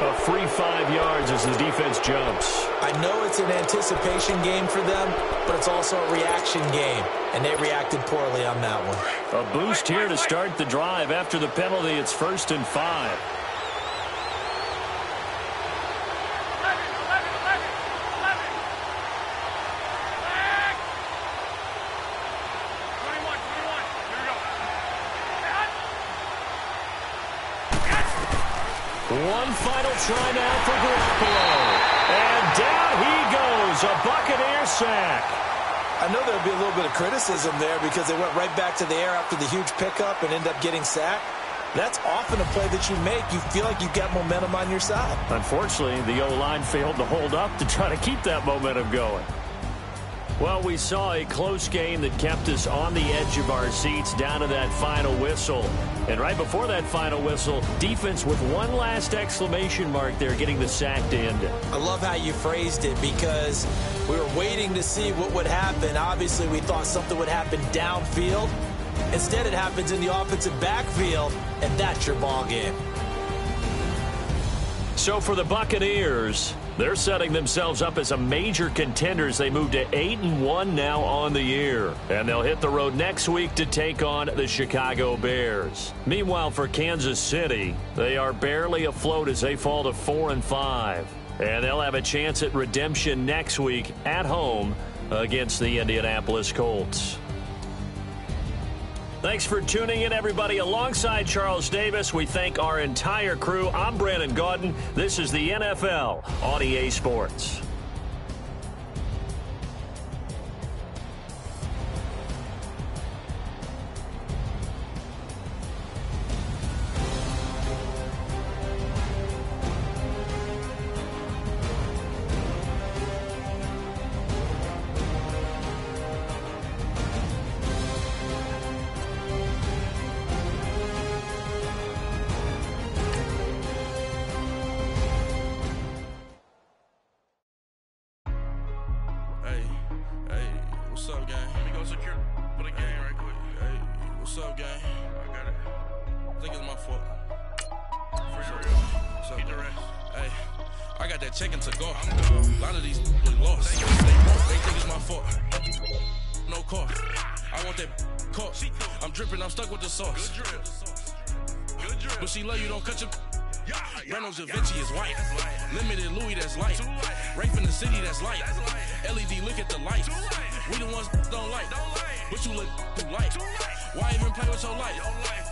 A free 5 yards as the defense jumps. I know it's an anticipation game for them, but it's also a reaction game, and they reacted poorly on that one. A boost here to start the drive. After the penalty, it's 1st and 5. One final try now for Garoppolo. And down he goes, a Buccaneer sack. I know there'll be a little bit of criticism there because they went right back to the air after the huge pickup and end up getting sacked. That's often a play that you make. You feel like you've got momentum on your side. Unfortunately, the O-line failed to hold up to try to keep that momentum going. Well, we saw a close game that kept us on the edge of our seats down to that final whistle. And right before that final whistle, defense with one last exclamation mark there, getting the sack to end it. I love how you phrased it because we were waiting to see what would happen. Obviously, we thought something would happen downfield. Instead, it happens in the offensive backfield, and that's your ball game. So for the Buccaneers, they're setting themselves up as a major contender as they move to 8-1 now on the year. And they'll hit the road next week to take on the Chicago Bears. Meanwhile, for Kansas City, they are barely afloat as they fall to 4-5. And they'll have a chance at redemption next week at home against the Indianapolis Colts. Thanks for tuning in, everybody. Alongside Charles Davis, we thank our entire crew. I'm Brandon Gaudin. This is the NFL on EA Sports. Vinci is white. Limited Louis, that's light. Rafe in the city, that's light. LED, look at the lights. We the ones don't like. But you look too light. Why even play with your life?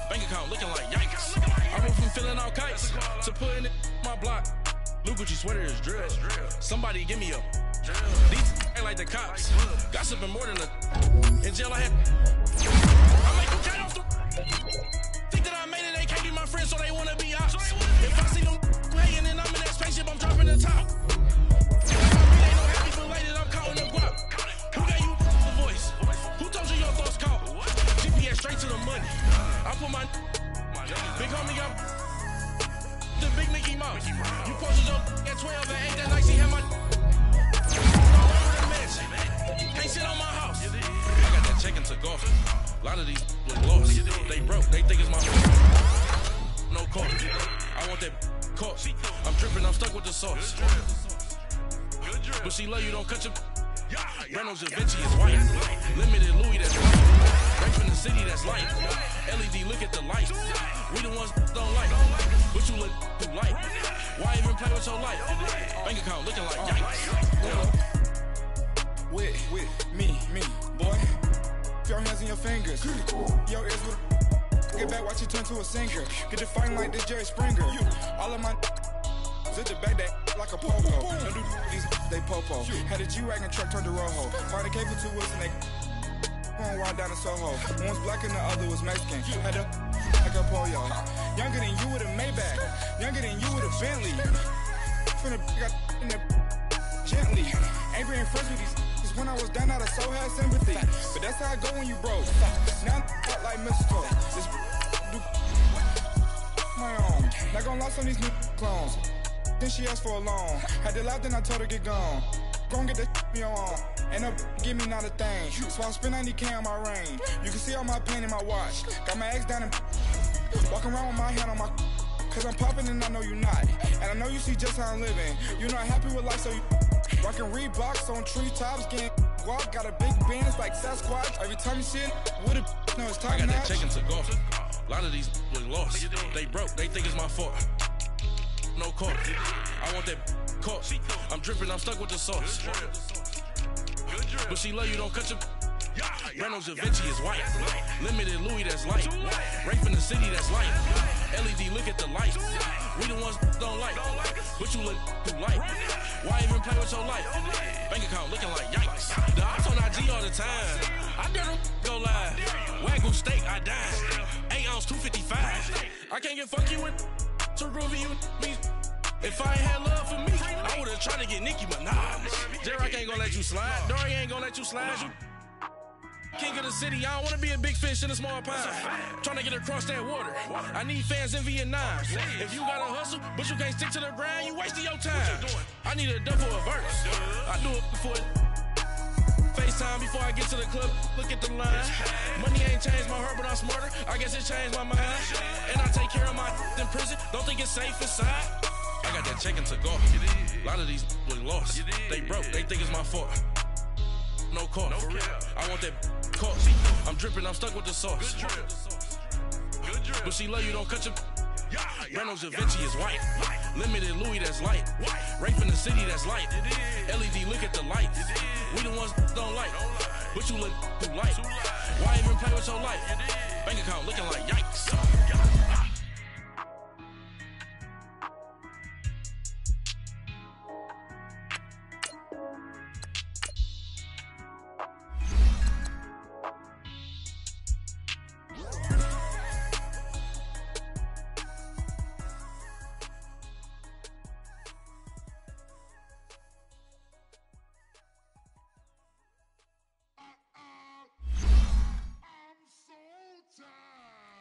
Bank account looking like yikes. I went from filling out kites to putting it in my block. Blue Gucci sweater is drill. Somebody give me a these ain't like the cops. Gossiping more than a in jail I had. I make them cat off the think that I made it, they can't be my friends, so they wanna be ops. If I see them hanging and I'm in that spaceship, I'm dropping the top. If I ain't no happy for later, I'm counting the guap. Who gave you the voice? Who told you your thoughts count? GPS straight to the money. I put my big homie got the big Mickey Mouse. You posted up at 12 and 8 that night, she had my all over the mansion. Can't sit on my house. I got that check into golf. A lot of these was lost. But she love you, don't cut your. Reynolds Da Vinci is white. Limited Louis, that's light. Right from the city, that's light. LED, look at the light. We the ones don't like. But you look too light. Why even play with your life? Bank account looking like yikes. With me, boy. Your hands and your fingers. Your ears with. Get back, watch you turn to a singer. Get to fighting like this Jerry Springer. All of my. Zit the back that like a popo. Don't do these they popo. Had a G-Wagon truck turned to Rojo. Find a cable 2 wheels and they going wild down in Soho. One was black and the other was Mexican. Had a like a pollo. Younger than you with a Maybach. Younger than you with a Bentley. Finna got in the gently. Angry and friends with these. Cause when I was down out of soul had sympathy. But that's how I go when you broke. Now I'm like mistletoe. This do my own. Not gonna lost on these new clones. Then she asked for a loan. Had to laugh, then I told her get gone. Gon' get that me on. And up, give me not a thing. So I spend 90K on my range. You can see all my pain in my watch. Got my ex down and walking around with my hand on my. Cause I'm popping and I know you not. And I know you see just how I'm living. You're not happy with life, so you rockin' Reeboks on treetops, getting walk. Got a big Benz like Sasquatch. Every time you see it, with a no, it's time. I got that check into golf. A lot of these was lost. They broke, they think it's my fault. No court. I want that court. I'm dripping, I'm stuck with the sauce. But she love you, don't cut your. Reynolds Da Vinci is white. Limited Louis, that's light. Right from the city, that's light. LED, look at the light. We the ones don't like. But you look too light. Why even play with your life? Bank account looking like yikes. The ops on IG all the time. I dare them go live. Wagyu steak, I dine. 8 ounce, 255. I can't get fuck you with. To groovy you me. If I ain't had love for me, I would've tried to get Nicki Minaj. J-Rock ain't gonna let you slide. Dory ain't gonna let you slide. You king of the city, I don't wanna be a big fish in a small pond. Trying to get across that water. I need fans in Vietnam. If you gotta hustle, but you can't stick to the grind, you wasting your time. I need a dub for a verse. I do it before FaceTime before I get to the club, look at the line. Money ain't changed my heart, but I'm smarter. I guess it changed my mind. And I take care of my in prison. Don't think it's safe inside. I got that check into golf. A lot of these was lost. They broke, they think it's my fault. No court. I want that court. I'm dripping, I'm stuck with the sauce. But she love you, don't cut your. Reynolds Da Vinci is white. Limited Louis, that's light. Right from the city, that's light. LED, look at the light. We the ones don't like. But you look too light. Why even play with your life? Bank account looking like yikes.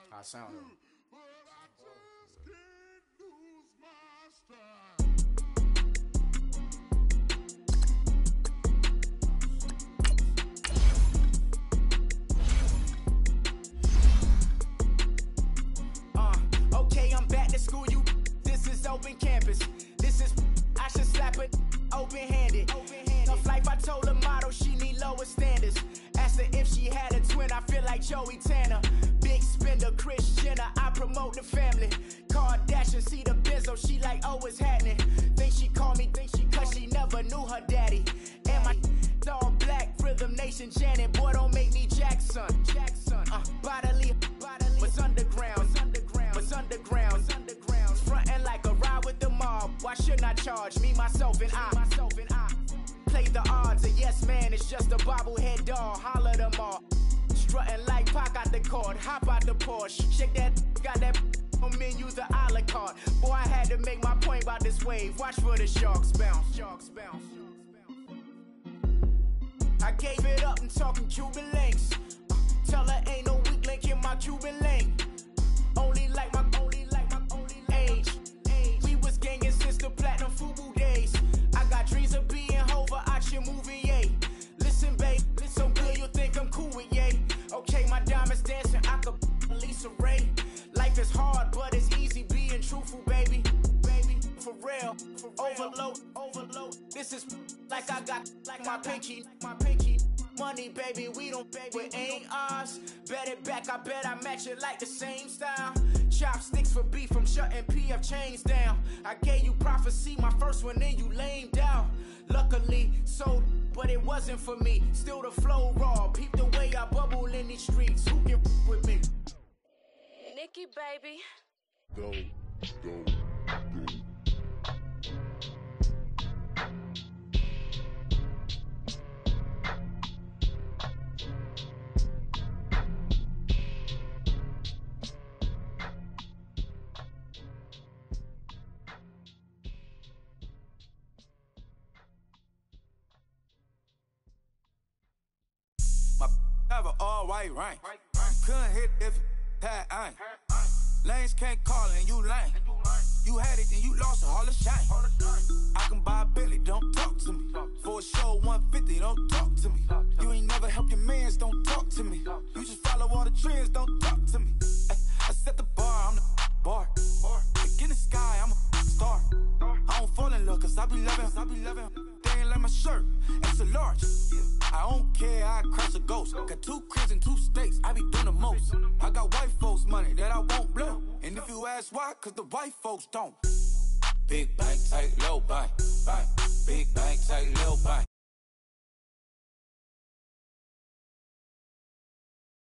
I sound it. Okay, I'm back to school. This is open campus. This is I should slap it open-handed. Tough life, I told her motto she need lower standards. Asked her if she had a twin. I feel like Joey Tanner. Big spender, Kris Jenner, I promote the family. Kardashian, see the benzo, she like, oh, what's happening? Think she called me, cause she never knew her daddy. And my all black, Rhythm Nation, Janet, boy, don't make me Jackson. Bodily, what's underground, what's underground. Frontin' like a ride with the mob, why shouldn't I charge me, myself, and I? Play the odds, a yes man, it's just a bobblehead doll, holler them all. Strutting like Pac out the court, hop out the Porsche, shake that, got that on menus, the a la carte. Boy, I had to make my point about this wave. Watch for the sharks bounce. Sharks bounce. I gave it up and talking Cuban links. Tell her ain't no weak link in my Cuban link. Only like my age. We was gangin' since the platinum FUBU days. I got dreams of being Hova out your movie, yay. Listen, babe, so good you think I'm cool with yay. Okay, my diamonds dancing, I could Lisa Ray. Life is hard, but it's easy being truthful, baby. For real, overload, This is like I got like my pinky. Money, baby, we don't pay, but ain't ours. Bet it back, I bet I match it like the same style. Chopsticks for beef, I'm shutting PF chains down. I gave you prophecy, my first one, then you lamed out. Luckily, sold, but it wasn't for me. Still the flow raw, peep the way I bubble in these streets. Who can with me? Nikki, baby. Go. Have an all-white rank. Couldn't hit if it had ain't. Lanes can't call and you lame. You had it and you lost a Hall of Shame. I can buy a Billy, don't talk to me. For a show 150, don't talk to me. You ain't never help your mans, don't talk to me. You just follow all the trends, don't talk to me. I set the bar, I'm the bar. Like in the sky, I'm a star. I don't fall in love cause I be loving. They ain't like my shirt, it's a large. I don't care, I crash a ghost. Got 2 cribs and 2 states, I be doing the most. I got white folks money that I won't blow. And if you ask why, cause the white folks don't. Big bank, tight, low bank. Big bank, tight, low bank.